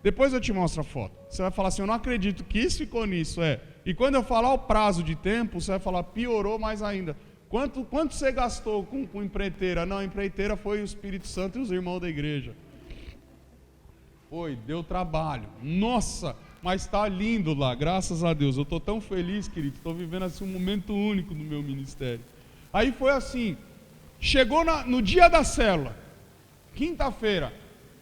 Depois eu te mostro a foto. Você vai falar assim, eu não acredito que isso ficou nisso, E quando eu falar o prazo de tempo, você vai falar, piorou mais ainda. Quanto você gastou com empreiteira? Não, a empreiteira foi o Espírito Santo e os irmãos da igreja. Foi, deu trabalho. Nossa, mas está lindo lá, graças a Deus. Eu estou tão feliz, querido. Estou vivendo assim um momento único no meu ministério. Aí foi assim, chegou no dia da célula, quinta-feira,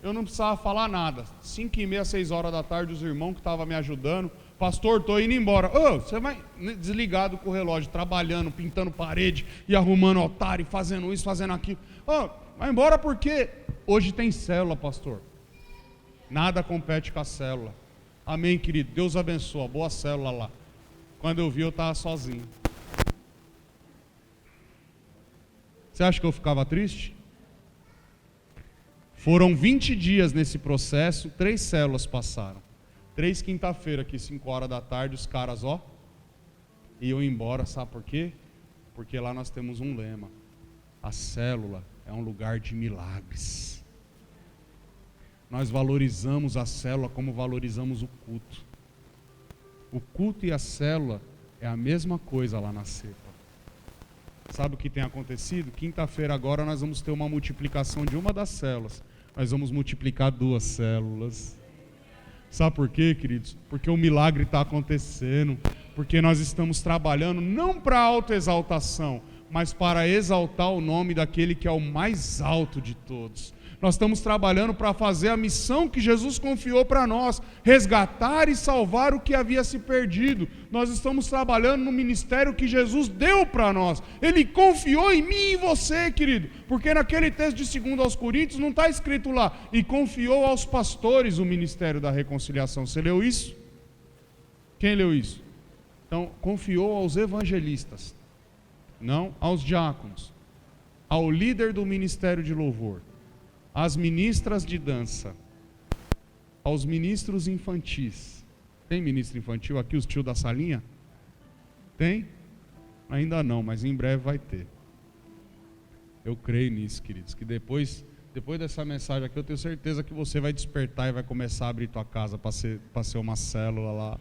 eu não precisava falar nada. 5h30, 6 horas da tarde, os irmãos que estavam me ajudando, pastor, estou indo embora. Você vai desligado com o relógio, trabalhando, pintando parede e arrumando altar e fazendo isso, fazendo aquilo. Vai embora porque hoje tem célula, pastor. Nada compete com a célula. Amém, querido. Deus abençoa. Boa célula lá. Quando eu vi, eu estava sozinho. Você acha que eu ficava triste? Foram 20 dias nesse processo, 3 células passaram. 3 quinta-feira, aqui 5 horas da tarde, os caras, iam embora, sabe por quê? Porque lá nós temos um lema: a célula é um lugar de milagres. Nós valorizamos a célula como valorizamos o culto. O culto e a célula é a mesma coisa lá na CEPA. Sabe o que tem acontecido? Quinta-feira agora nós vamos ter uma multiplicação de uma das células. Nós vamos multiplicar 2 células. Sabe por quê, queridos? Porque o milagre está acontecendo. Porque nós estamos trabalhando não para autoexaltação, mas para exaltar o nome daquele que é o mais alto de todos. Nós estamos trabalhando para fazer a missão que Jesus confiou para nós, resgatar e salvar o que havia se perdido. Nós estamos trabalhando no ministério que Jesus deu para nós. Ele confiou em mim e em você, querido, porque naquele texto de 2 aos Coríntios não está escrito lá, e confiou aos pastores o ministério da reconciliação. Você leu isso? Quem leu isso? Então, confiou aos evangelistas, não aos diáconos, ao líder do ministério de louvor, às ministras de dança, aos ministros infantis. Tem ministro infantil aqui, os tios da salinha? Tem? Ainda não, mas em breve vai ter. Eu creio nisso, queridos, que depois dessa mensagem aqui, eu tenho certeza que você vai despertar e vai começar a abrir tua casa para ser uma célula lá.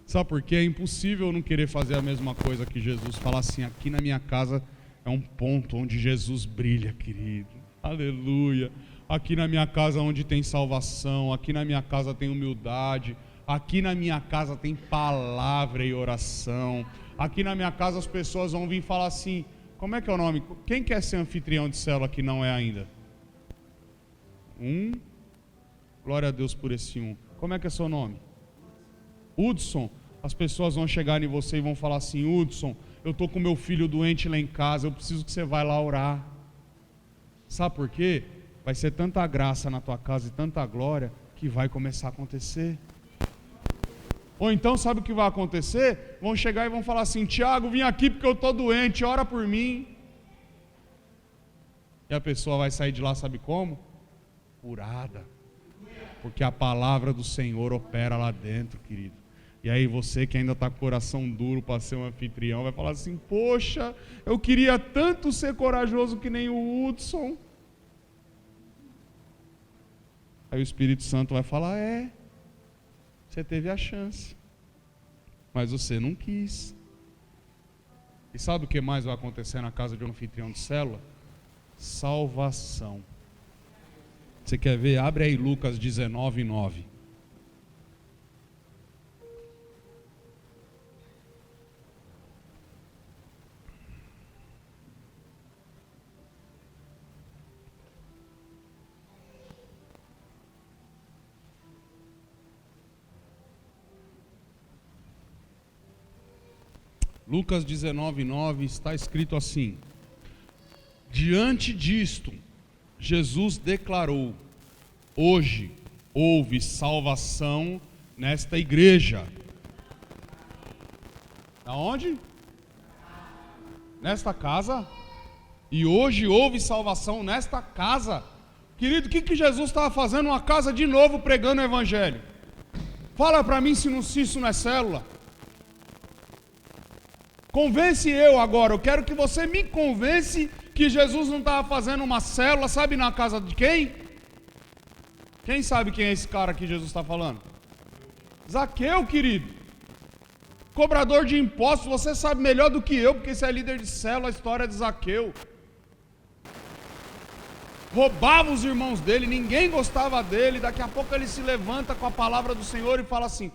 Sabe por quê? É impossível não querer fazer a mesma coisa que Jesus. Falar assim, aqui na minha casa é um ponto onde Jesus brilha, querido. Aleluia. aqui na minha casa onde tem salvação, aqui na minha casa tem humildade, aqui na minha casa tem palavra e oração, aqui na minha casa as pessoas vão vir falar assim, como é que é o nome? Quem quer ser anfitrião de célula que não é ainda? Glória a Deus por esse um. Como é que é seu nome? Hudson. As pessoas vão chegar em você e vão falar assim, Hudson, eu estou com meu filho doente lá em casa, eu preciso que você vá lá orar. Sabe por quê? Vai ser tanta graça na tua casa e tanta glória que vai começar a acontecer. Ou então, sabe o que vai acontecer? Vão chegar e vão falar assim, Tiago, vim aqui porque eu estou doente, ora por mim. E a pessoa vai sair de lá, sabe como? Curada. Porque a palavra do Senhor opera lá dentro, querido. E aí você que ainda está com o coração duro para ser um anfitrião, vai falar assim, poxa, eu queria tanto ser corajoso que nem o Hudson. Aí o Espírito Santo vai falar, você teve a chance, mas você não quis. E sabe o que mais vai acontecer na casa de um anfitrião de célula? Salvação. Você quer ver? Abre aí Lucas 19:9. Lucas 19:9 está escrito assim: diante disto, Jesus declarou: hoje houve salvação nesta igreja. Aonde? Nesta casa. E hoje houve salvação nesta casa. Querido, o que Jesus estava fazendo? Uma casa de novo pregando o evangelho. Fala para mim se isso não é célula. Convence eu agora, eu quero que você me convence que Jesus não estava fazendo uma célula, sabe na casa de quem? Quem sabe quem é esse cara que Jesus está falando? Zaqueu, querido. Cobrador de impostos, você sabe melhor do que eu, porque você é líder de célula, a história de Zaqueu. Roubava os irmãos dele, ninguém gostava dele, daqui a pouco ele se levanta com a palavra do Senhor e fala assim: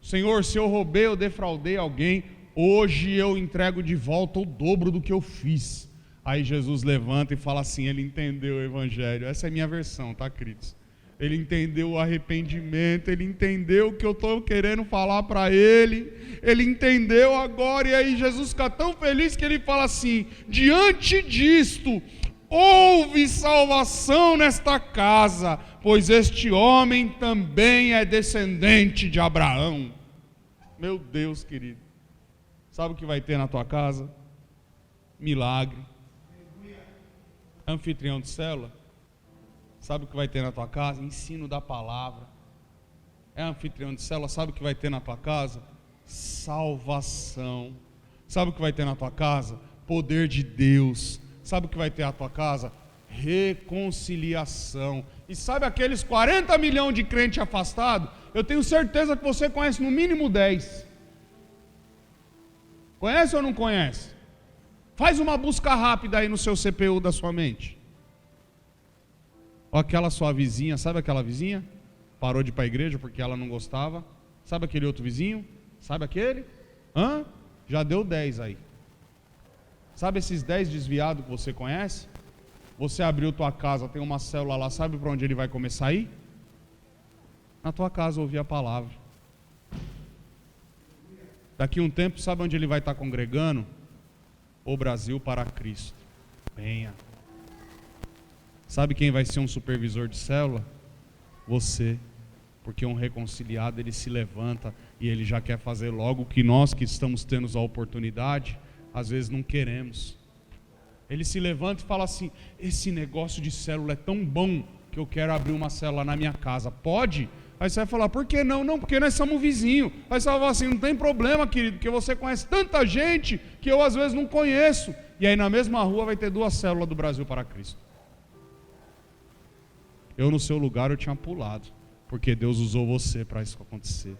Senhor, se eu roubei ou defraudei alguém, hoje eu entrego de volta o dobro do que eu fiz. Aí Jesus levanta e fala assim, ele entendeu o evangelho. Essa é a minha versão, tá, queridos? Ele entendeu o arrependimento, ele entendeu o que eu estou querendo falar para ele, ele entendeu agora, e aí Jesus fica tão feliz que ele fala assim: diante disto, houve salvação nesta casa, pois este homem também é descendente de Abraão. Meu Deus, querido. Sabe o que vai ter na tua casa? Milagre. Anfitrião de célula. Sabe o que vai ter na tua casa? Ensino da palavra. É anfitrião de célula. Sabe o que vai ter na tua casa? Salvação. Sabe o que vai ter na tua casa? Poder de Deus. Sabe o que vai ter na tua casa? Reconciliação. E sabe aqueles 40 milhões de crentes afastados? Eu tenho certeza que você conhece no mínimo 10. Conhece ou não conhece? Faz uma busca rápida aí no seu CPU da sua mente. Ou aquela sua vizinha, sabe aquela vizinha? Parou de ir para a igreja porque ela não gostava. Sabe aquele outro vizinho? Sabe aquele? Já deu 10 aí. Sabe esses 10 desviados que você conhece? Você abriu tua casa, tem uma célula lá, sabe para onde ele vai começar a ir? Na tua casa ouvir a palavra. Daqui a um tempo, sabe onde ele vai estar congregando? O Brasil para Cristo. Venha. Sabe quem vai ser um supervisor de célula? Você. Porque um reconciliado, ele se levanta e ele já quer fazer logo o que nós que estamos tendo a oportunidade, às vezes não queremos. Ele se levanta e fala assim: esse negócio de célula é tão bom que eu quero abrir uma célula na minha casa. Pode? Aí você vai falar: por que não? Não, porque nós somos vizinhos. Aí você vai falar assim: não tem problema, querido, porque você conhece tanta gente que eu às vezes não conheço. E aí na mesma rua vai ter 2 células do Brasil para Cristo. Eu no seu lugar eu tinha pulado, porque Deus usou você para isso acontecer.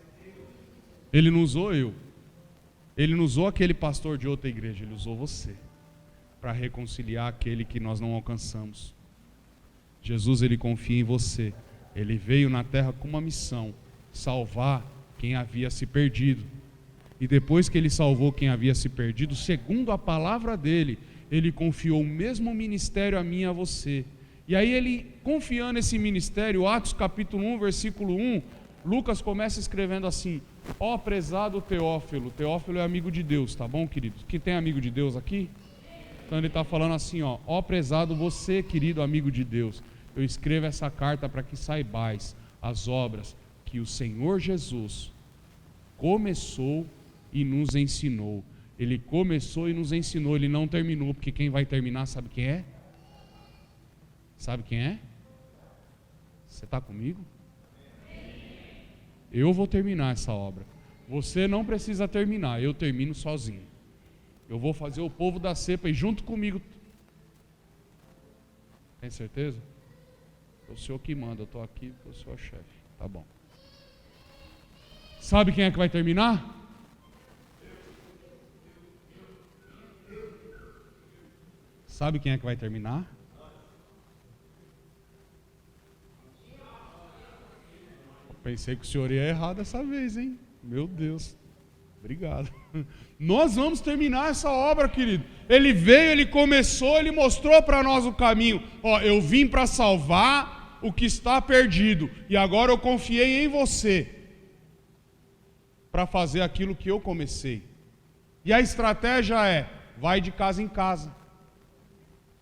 Ele não usou eu. Ele não usou aquele pastor de outra igreja, ele usou você para reconciliar aquele que nós não alcançamos. Jesus, ele confia em você. Ele veio na terra com uma missão: salvar quem havia se perdido. E depois que ele salvou quem havia se perdido, segundo a palavra dele, ele confiou o mesmo ministério a mim e a você. E aí ele, confiando esse ministério, Atos capítulo 1, versículo 1, Lucas começa escrevendo assim: ó prezado Teófilo. Teófilo é amigo de Deus, tá bom, querido? Quem tem amigo de Deus aqui? Então ele está falando assim, ó prezado você, querido amigo de Deus, eu escrevo essa carta para que saibais as obras que o Senhor Jesus começou e nos ensinou. Ele começou e nos ensinou, ele não terminou, porque quem vai terminar sabe quem é? Sabe quem é? Você está comigo? Eu vou terminar essa obra. Você não precisa terminar, eu termino sozinho. Eu vou fazer o povo da cepa e junto comigo. Tem certeza? É o senhor que manda, eu estou aqui porque eu sou o chefe. Tá bom. Sabe quem é que vai terminar? Sabe quem é que vai terminar? Eu pensei que o senhor ia errar dessa vez, hein? Meu Deus. Obrigado. Nós vamos terminar essa obra, querido. Ele veio, ele começou, ele mostrou para nós o caminho. Ó, eu vim para salvar o que está perdido. E agora eu confiei em você para fazer aquilo que eu comecei. E a estratégia é: vai de casa em casa.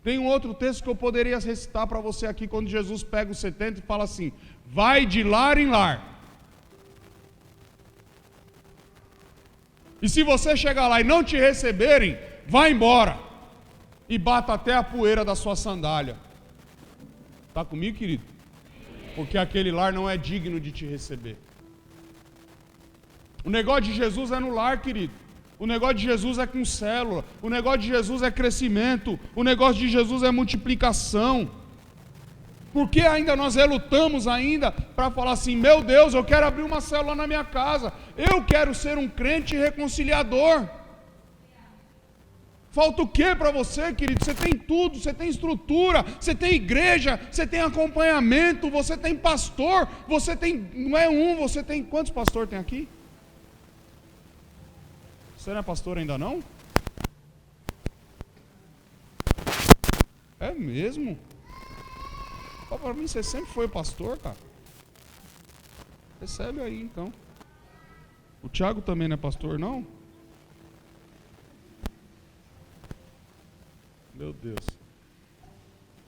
Tem um outro texto que eu poderia recitar para você aqui, quando Jesus pega os 70 e fala assim: vai de lar em lar. E se você chegar lá e não te receberem, vá embora e bata até a poeira da sua sandália. Está comigo, querido? Porque aquele lar não é digno de te receber. O negócio de Jesus é no lar, querido. O negócio de Jesus é com célula. O negócio de Jesus é crescimento. O negócio de Jesus é multiplicação. Por que ainda nós relutamos ainda para falar assim: meu Deus, eu quero abrir uma célula na minha casa, eu quero ser um crente reconciliador? Falta o que para você, querido? Você tem tudo, você tem estrutura, você tem igreja, você tem acompanhamento, você tem pastor, você tem, não é um, você tem, quantos pastores tem aqui? Você não é pastor ainda não? É mesmo? Fala para mim, você sempre foi pastor, cara? Recebe aí então. O Thiago também não é pastor, não? Meu Deus.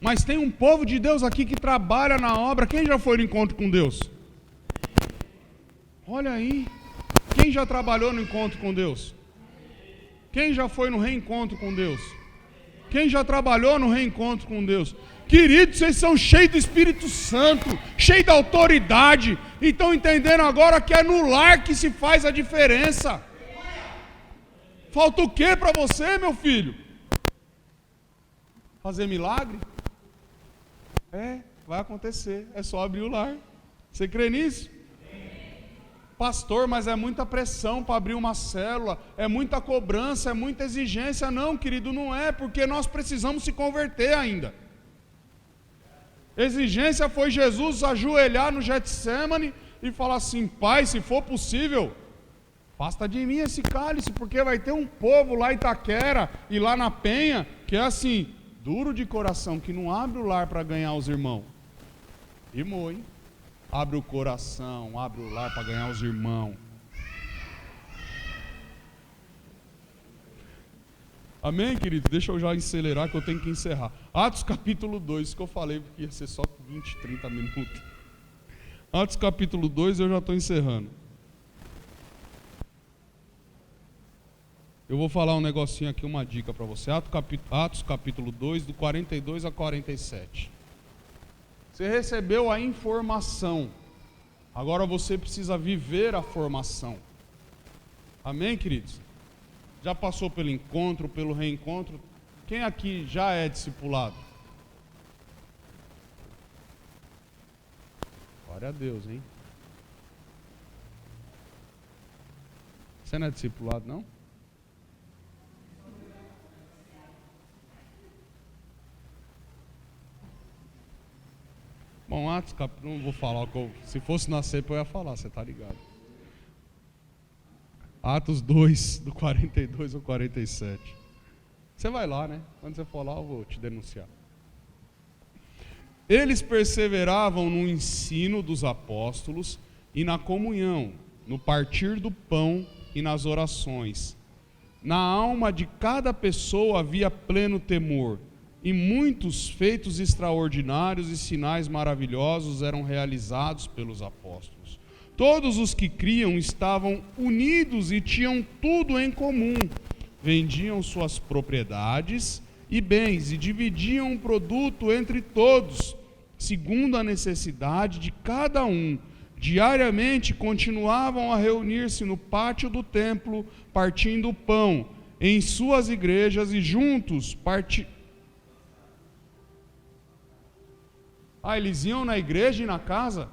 Mas tem um povo de Deus aqui que trabalha na obra. Quem já foi no encontro com Deus? Olha aí. Quem já trabalhou no encontro com Deus? Quem já foi no reencontro com Deus? Quem já trabalhou no reencontro com Deus? Queridos, vocês são cheios do Espírito Santo, cheios da autoridade. E estão entendendo agora que é no lar que se faz a diferença. Falta o que para você, meu filho? Fazer milagre? Vai acontecer. É só abrir o lar. Você crê nisso? Pastor, mas é muita pressão para abrir uma célula, é muita cobrança, é muita exigência. Não, querido, não é, porque nós precisamos se converter ainda. Exigência foi Jesus ajoelhar no Getsemane e falar assim: Pai, se for possível, afasta de mim esse cálice, porque vai ter um povo lá em Itaquera e lá na Penha, que é assim, duro de coração, que não abre o lar para ganhar os irmãos. Rimou, hein? Abre o coração, abre o lar para ganhar os irmãos. Amém, querido? Deixa eu já acelerar que eu tenho que encerrar. Atos capítulo 2, que eu falei porque ia ser só 20, 30 minutos. Atos capítulo 2 eu já estou encerrando. Eu vou falar um negocinho aqui, uma dica para você. Atos capítulo 2, do 42 a 47. Você recebeu a informação. Agora você precisa viver a formação. Amém, queridos? Já passou pelo encontro, pelo reencontro? Quem aqui já é discipulado? Glória a Deus, hein? Você não é discipulado, não? Bom, Atos, não vou falar, se fosse na cepa eu ia falar, você tá ligado. Atos 2, do 42 ao 47. Você vai lá, né? Quando você for lá eu vou te denunciar. Eles perseveravam no ensino dos apóstolos e na comunhão, no partir do pão e nas orações. Na alma de cada pessoa havia pleno temor, e muitos feitos extraordinários e sinais maravilhosos eram realizados pelos apóstolos. Todos os que criam estavam unidos e tinham tudo em comum. Vendiam suas propriedades e bens e dividiam o produto entre todos, segundo a necessidade de cada um. Diariamente continuavam a reunir-se no pátio do templo, partindo o pão em suas igrejas e juntos eles iam na igreja e na casa?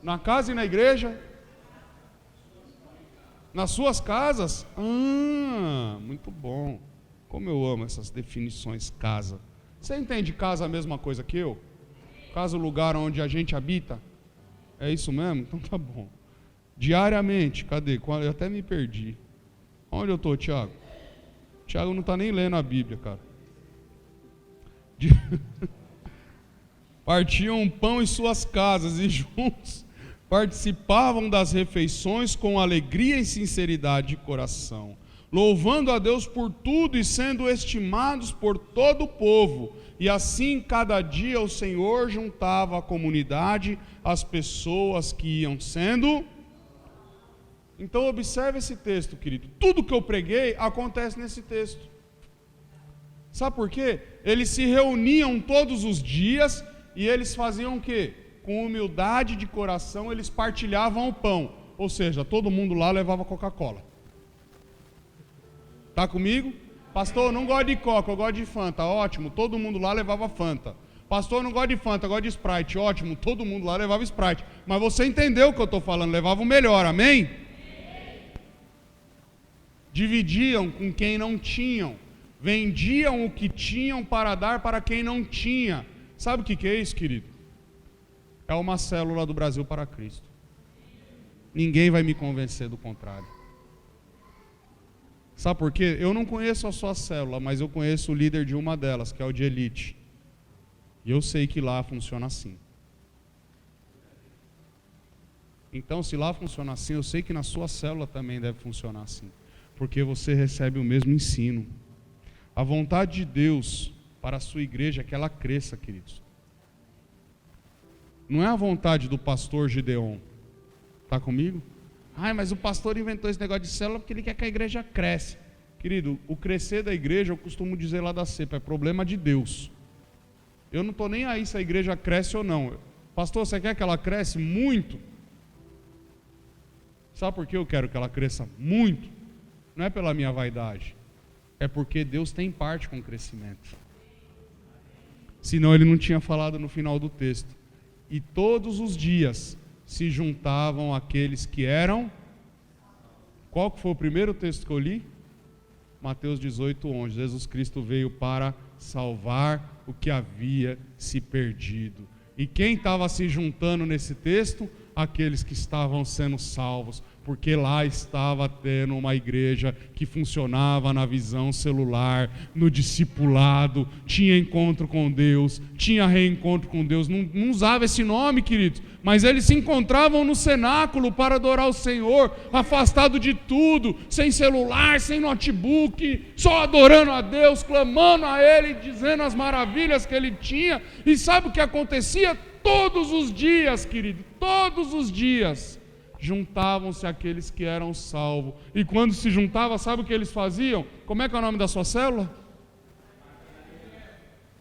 Na casa e na igreja? Nas suas casas? Muito bom. Como eu amo essas definições casa. Você entende casa a mesma coisa que eu? Casa o lugar onde a gente habita? É isso mesmo? Então tá bom. Diariamente, cadê? Eu até me perdi. Onde eu estou, Tiago? Tiago não está nem lendo a Bíblia, cara. Partiam pão em suas casas e juntos participavam das refeições com alegria e sinceridade de coração, louvando a Deus por tudo e sendo estimados por todo o povo. E assim, cada dia o Senhor juntava à comunidade as pessoas que iam sendo. Então observe esse texto, querido. Tudo que eu preguei acontece nesse texto. Sabe por quê? Eles se reuniam todos os dias e eles faziam o quê? Com humildade de coração, eles partilhavam o pão. Ou seja, todo mundo lá levava Coca-Cola. Está comigo? Pastor, eu não gosto de Coca, eu gosto de Fanta. Ótimo, todo mundo lá levava Fanta. Pastor, eu não gosto de Fanta, eu gosto de Sprite. Ótimo, todo mundo lá levava Sprite. Mas você entendeu o que eu estou falando, levava o melhor, amém? Dividiam com quem não tinham. Vendiam o que tinham para dar para quem não tinha. Sabe o que é isso, querido? É uma célula do Brasil para Cristo. Ninguém vai me convencer do contrário. Sabe por quê? Eu não conheço a sua célula, mas eu conheço o líder de uma delas, que é o de elite. E eu sei que lá funciona assim. Então, se lá funciona assim, eu sei que na sua célula também deve funcionar assim. Porque você recebe o mesmo ensino. A vontade de Deus para a sua igreja é que ela cresça, queridos. Não é a vontade do pastor Gideon. Está comigo? Mas o pastor inventou esse negócio de célula porque ele quer que a igreja cresça. Querido, o crescer da igreja, eu costumo dizer lá da cepa, é problema de Deus. Eu não estou nem aí se a igreja cresce ou não. Pastor, você quer que ela cresça muito? Sabe por que eu quero que ela cresça muito? Não é pela minha vaidade. É porque Deus tem parte com o crescimento. Senão ele não tinha falado no final do texto. E todos os dias se juntavam aqueles que eram... Qual que foi o primeiro texto que eu li? Mateus 18:11. Jesus Cristo veio para salvar o que havia se perdido. E quem estava se juntando nesse texto? Aqueles que estavam sendo salvos, porque lá estava tendo uma igreja que funcionava na visão celular, no discipulado, tinha encontro com Deus, tinha reencontro com Deus, não usava esse nome, queridos, mas eles se encontravam no cenáculo para adorar o Senhor, afastado de tudo, sem celular, sem notebook, só adorando a Deus, clamando a Ele, dizendo as maravilhas que Ele tinha. E sabe o que acontecia? Todos os dias, querido, todos os dias, juntavam-se aqueles que eram salvos. E quando se juntavam, sabe o que eles faziam? Como é que é o nome da sua célula?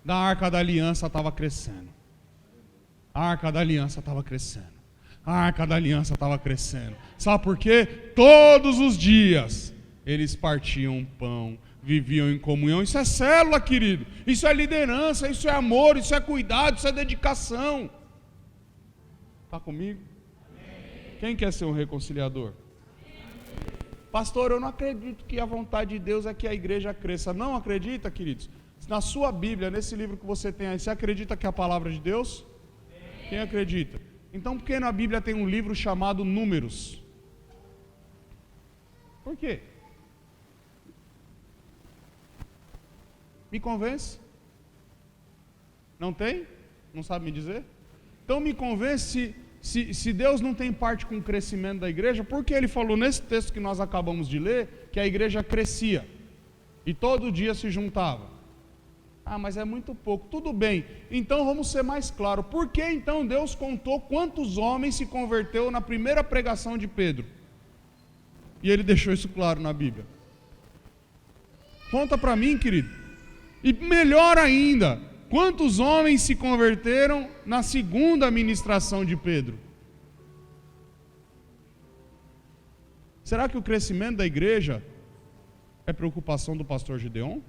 Da Arca da Aliança estava crescendo. A Arca da Aliança estava crescendo. A Arca da Aliança estava crescendo. Sabe por quê? Todos os dias eles partiam pão, viviam em comunhão. Isso é célula, querido. Isso é liderança, isso é amor, isso é cuidado, isso é dedicação. Está comigo? Quem quer ser um reconciliador? Pastor, eu não acredito que a vontade de Deus é que a igreja cresça. Não acredita, queridos? Na sua Bíblia, nesse livro que você tem aí, você acredita que é a palavra de Deus? Quem acredita? Então por que na Bíblia tem um livro chamado Números? Por quê? Me convence? Não tem? Não sabe me dizer? Então me convence se Deus não tem parte com o crescimento da igreja, por que Ele falou nesse texto que nós acabamos de ler, que a igreja crescia e todo dia se juntava? Ah, mas é muito pouco. Tudo bem, então vamos ser mais claros. Por que então Deus contou quantos homens se converteu na primeira pregação de Pedro? E Ele deixou isso claro na Bíblia. Conta para mim, querido. E melhor ainda, quantos homens se converteram na segunda ministração de Pedro? Será que o crescimento da igreja é preocupação do pastor Gideon?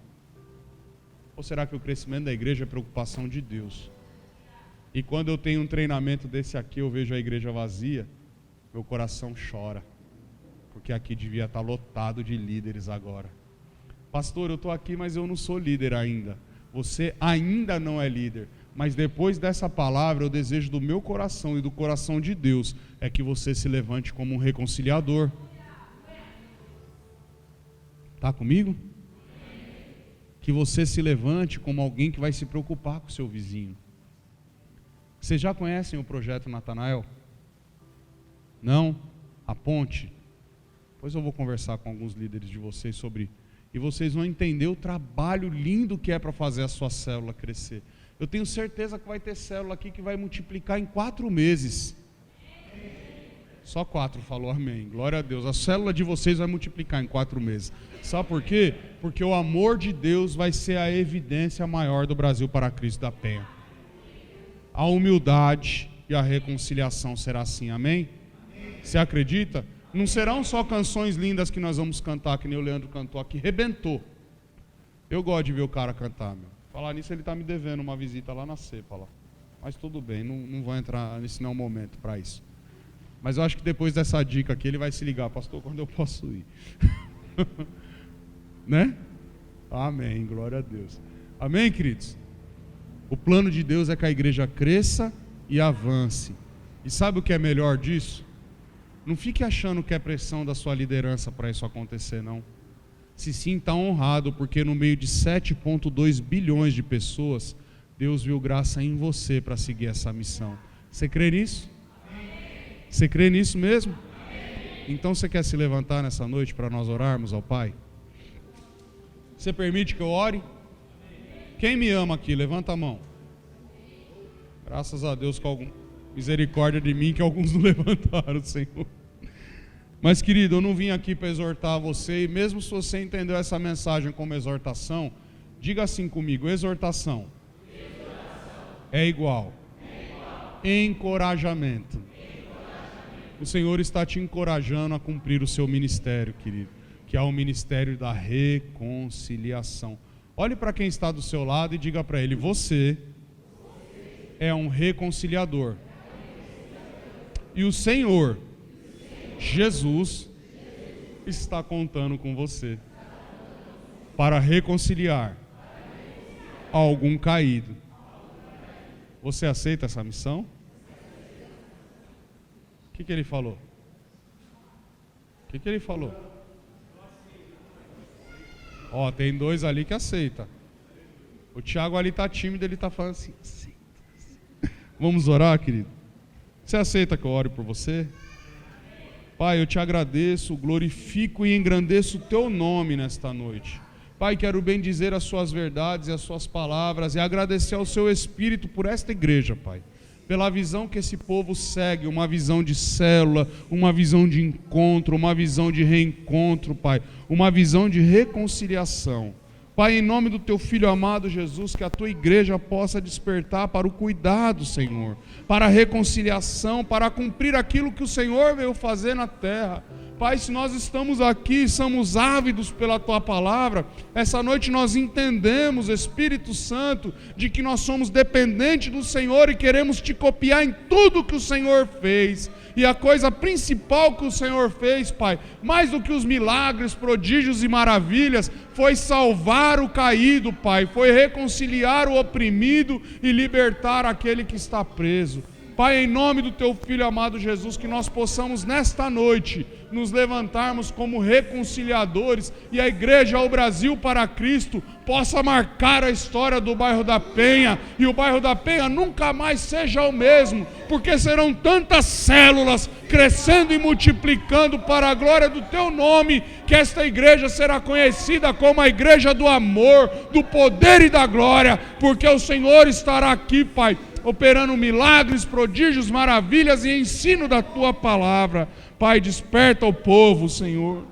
Ou será que o crescimento da igreja é preocupação de Deus? E quando eu tenho um treinamento desse aqui, eu vejo a igreja vazia, meu coração chora, porque aqui devia estar lotado de líderes agora. Pastor, eu estou aqui, mas eu não sou líder ainda. Você ainda não é líder. Mas depois dessa palavra, o desejo do meu coração e do coração de Deus é que você se levante como um reconciliador. Está comigo? Que você se levante como alguém que vai se preocupar com o seu vizinho. Vocês já conhecem o projeto Natanael? Não? A ponte? Pois eu vou conversar com alguns líderes de vocês sobre. E vocês vão entender o trabalho lindo que é para fazer a sua célula crescer. Eu tenho certeza que vai ter célula aqui que vai multiplicar em 4 meses. Só 4 falou amém, glória a Deus. A célula de vocês vai multiplicar em 4 meses. Sabe por quê? Porque o amor de Deus vai ser a evidência maior do Brasil para Cristo da Penha. A humildade e a reconciliação será assim, amém? Você acredita? Não serão só canções lindas que nós vamos cantar, que nem o Leandro cantou aqui, rebentou. Eu gosto de ver o cara cantar, meu. Falar nisso, ele está me devendo uma visita lá na Cepa, lá. Mas tudo bem, não vou entrar nesse não momento para isso. Mas eu acho que depois dessa dica aqui, ele vai se ligar, pastor, quando eu posso ir. Né? Amém, glória a Deus. Amém, queridos? O plano de Deus é que a igreja cresça e avance. E sabe o que é melhor disso? Não fique achando que é pressão da sua liderança para isso acontecer, não. Se sinta honrado, porque no meio de 7,2 bilhões de pessoas, Deus viu graça em você para seguir essa missão. Você crê nisso? Você crê nisso mesmo? Então você quer se levantar nessa noite para nós orarmos ao Pai? Você permite que eu ore? Quem me ama aqui? Levanta a mão. Graças a Deus, com algum misericórdia de mim, que alguns não levantaram, Senhor. Mas, querido, eu não vim aqui para exortar você, e mesmo se você entendeu essa mensagem como exortação, diga assim comigo: exortação é igual encorajamento. O Senhor está te encorajando a cumprir o seu ministério, querido, que é o ministério da reconciliação. Olhe para quem está do seu lado e diga para ele: você é um reconciliador. E o Senhor Jesus está contando com você para reconciliar algum caído. Você aceita essa missão? O que ele falou? O que ele falou? Ó, tem 2 ali que aceita. O Tiago ali está tímido, ele está falando assim: aceita. Vamos orar, querido? Você aceita que eu ore por você? Pai, eu te agradeço, glorifico e engrandeço o teu nome nesta noite. Pai, quero bendizer as suas verdades e as suas palavras e agradecer ao seu Espírito por esta igreja, Pai. Pela visão que esse povo segue, uma visão de célula, uma visão de encontro, uma visão de reencontro, Pai. Uma visão de reconciliação. Pai, em nome do teu Filho amado Jesus, que a tua igreja possa despertar para o cuidado, Senhor, para a reconciliação, para cumprir aquilo que o Senhor veio fazer na terra. Pai, se nós estamos aqui, somos ávidos pela tua palavra, essa noite nós entendemos, Espírito Santo, de que nós somos dependentes do Senhor e queremos te copiar em tudo que o Senhor fez. E a coisa principal que o Senhor fez, Pai, mais do que os milagres, prodígios e maravilhas, foi salvar o caído, Pai, foi reconciliar o oprimido e libertar aquele que está preso. Pai, em nome do Teu Filho amado Jesus, que nós possamos nesta noite nos levantarmos como reconciliadores e a igreja, o Brasil para Cristo, possa marcar a história do bairro da Penha e o bairro da Penha nunca mais seja o mesmo, porque serão tantas células crescendo e multiplicando para a glória do Teu nome, que esta igreja será conhecida como a igreja do amor, do poder e da glória, porque o Senhor estará aqui, Pai, operando milagres, prodígios, maravilhas e ensino da Tua palavra. Pai, desperta o povo, Senhor,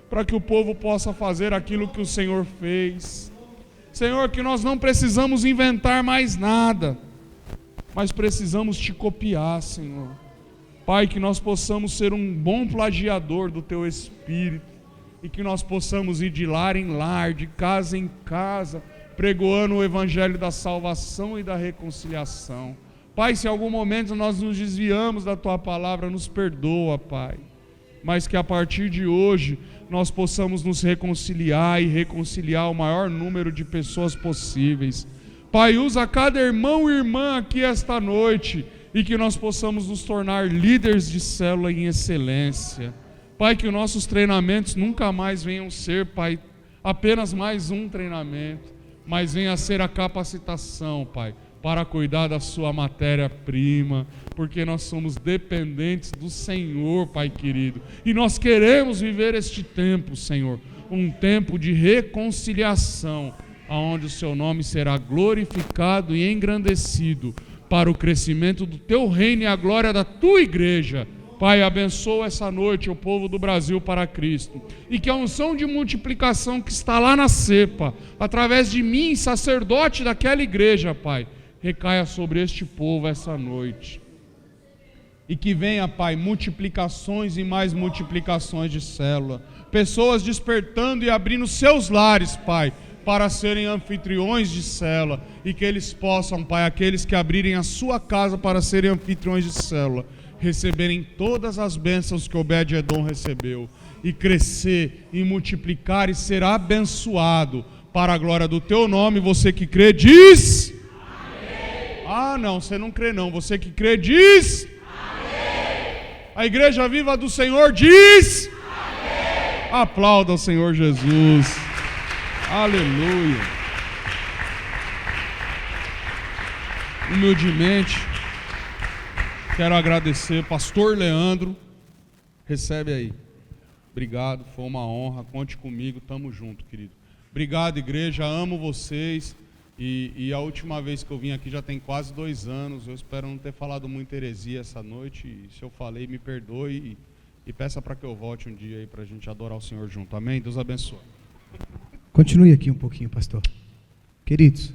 para que o povo possa fazer aquilo que o Senhor fez. Senhor, que nós não precisamos inventar mais nada, mas precisamos Te copiar, Senhor. Pai, que nós possamos ser um bom plagiador do Teu Espírito, e que nós possamos ir de lar em lar, de casa em casa, pregoando o evangelho da salvação e da reconciliação. Pai, se em algum momento nós nos desviamos da Tua palavra, nos perdoa, Pai, mas que a partir de hoje nós possamos nos reconciliar e reconciliar o maior número de pessoas possíveis. Pai, usa cada irmão e irmã aqui esta noite, e que nós possamos nos tornar líderes de célula em excelência. Pai, que os nossos treinamentos nunca mais venham ser, Pai, apenas mais um treinamento, mas venha a ser a capacitação, Pai, para cuidar da Sua matéria-prima, porque nós somos dependentes do Senhor, Pai querido, e nós queremos viver este tempo, Senhor, um tempo de reconciliação, onde o Seu nome será glorificado e engrandecido para o crescimento do Teu reino e a glória da Tua igreja. Pai, abençoa essa noite o povo do Brasil para Cristo, e que a unção de multiplicação que está lá na cepa, através de mim, sacerdote daquela igreja, Pai, recaia sobre este povo essa noite, e que venha, Pai, multiplicações e mais multiplicações de célula, pessoas despertando e abrindo seus lares, Pai, para serem anfitriões de célula, e que eles possam, Pai, aqueles que abrirem a sua casa para serem anfitriões de célula, receberem todas as bênçãos que Obed-Edom recebeu, e crescer, e multiplicar, e ser abençoado, para a glória do Teu nome. Você que crê, diz... Amém. Ah, não, você não crê não. Você que crê, diz... Amém. A igreja viva do Senhor diz... Amém. Aplauda o Senhor Jesus. Aleluia. Humildemente quero agradecer, pastor Leandro, recebe aí. Obrigado, foi uma honra, conte comigo, tamo junto, querido. Obrigado, igreja, amo vocês, e a última vez que eu vim aqui já tem quase 2 anos, eu espero não ter falado muita heresia essa noite, e se eu falei, me perdoe, e peça para que eu volte um dia aí, para a gente adorar o Senhor junto, amém? Deus abençoe.
Continue aqui um pouquinho, pastor. Queridos,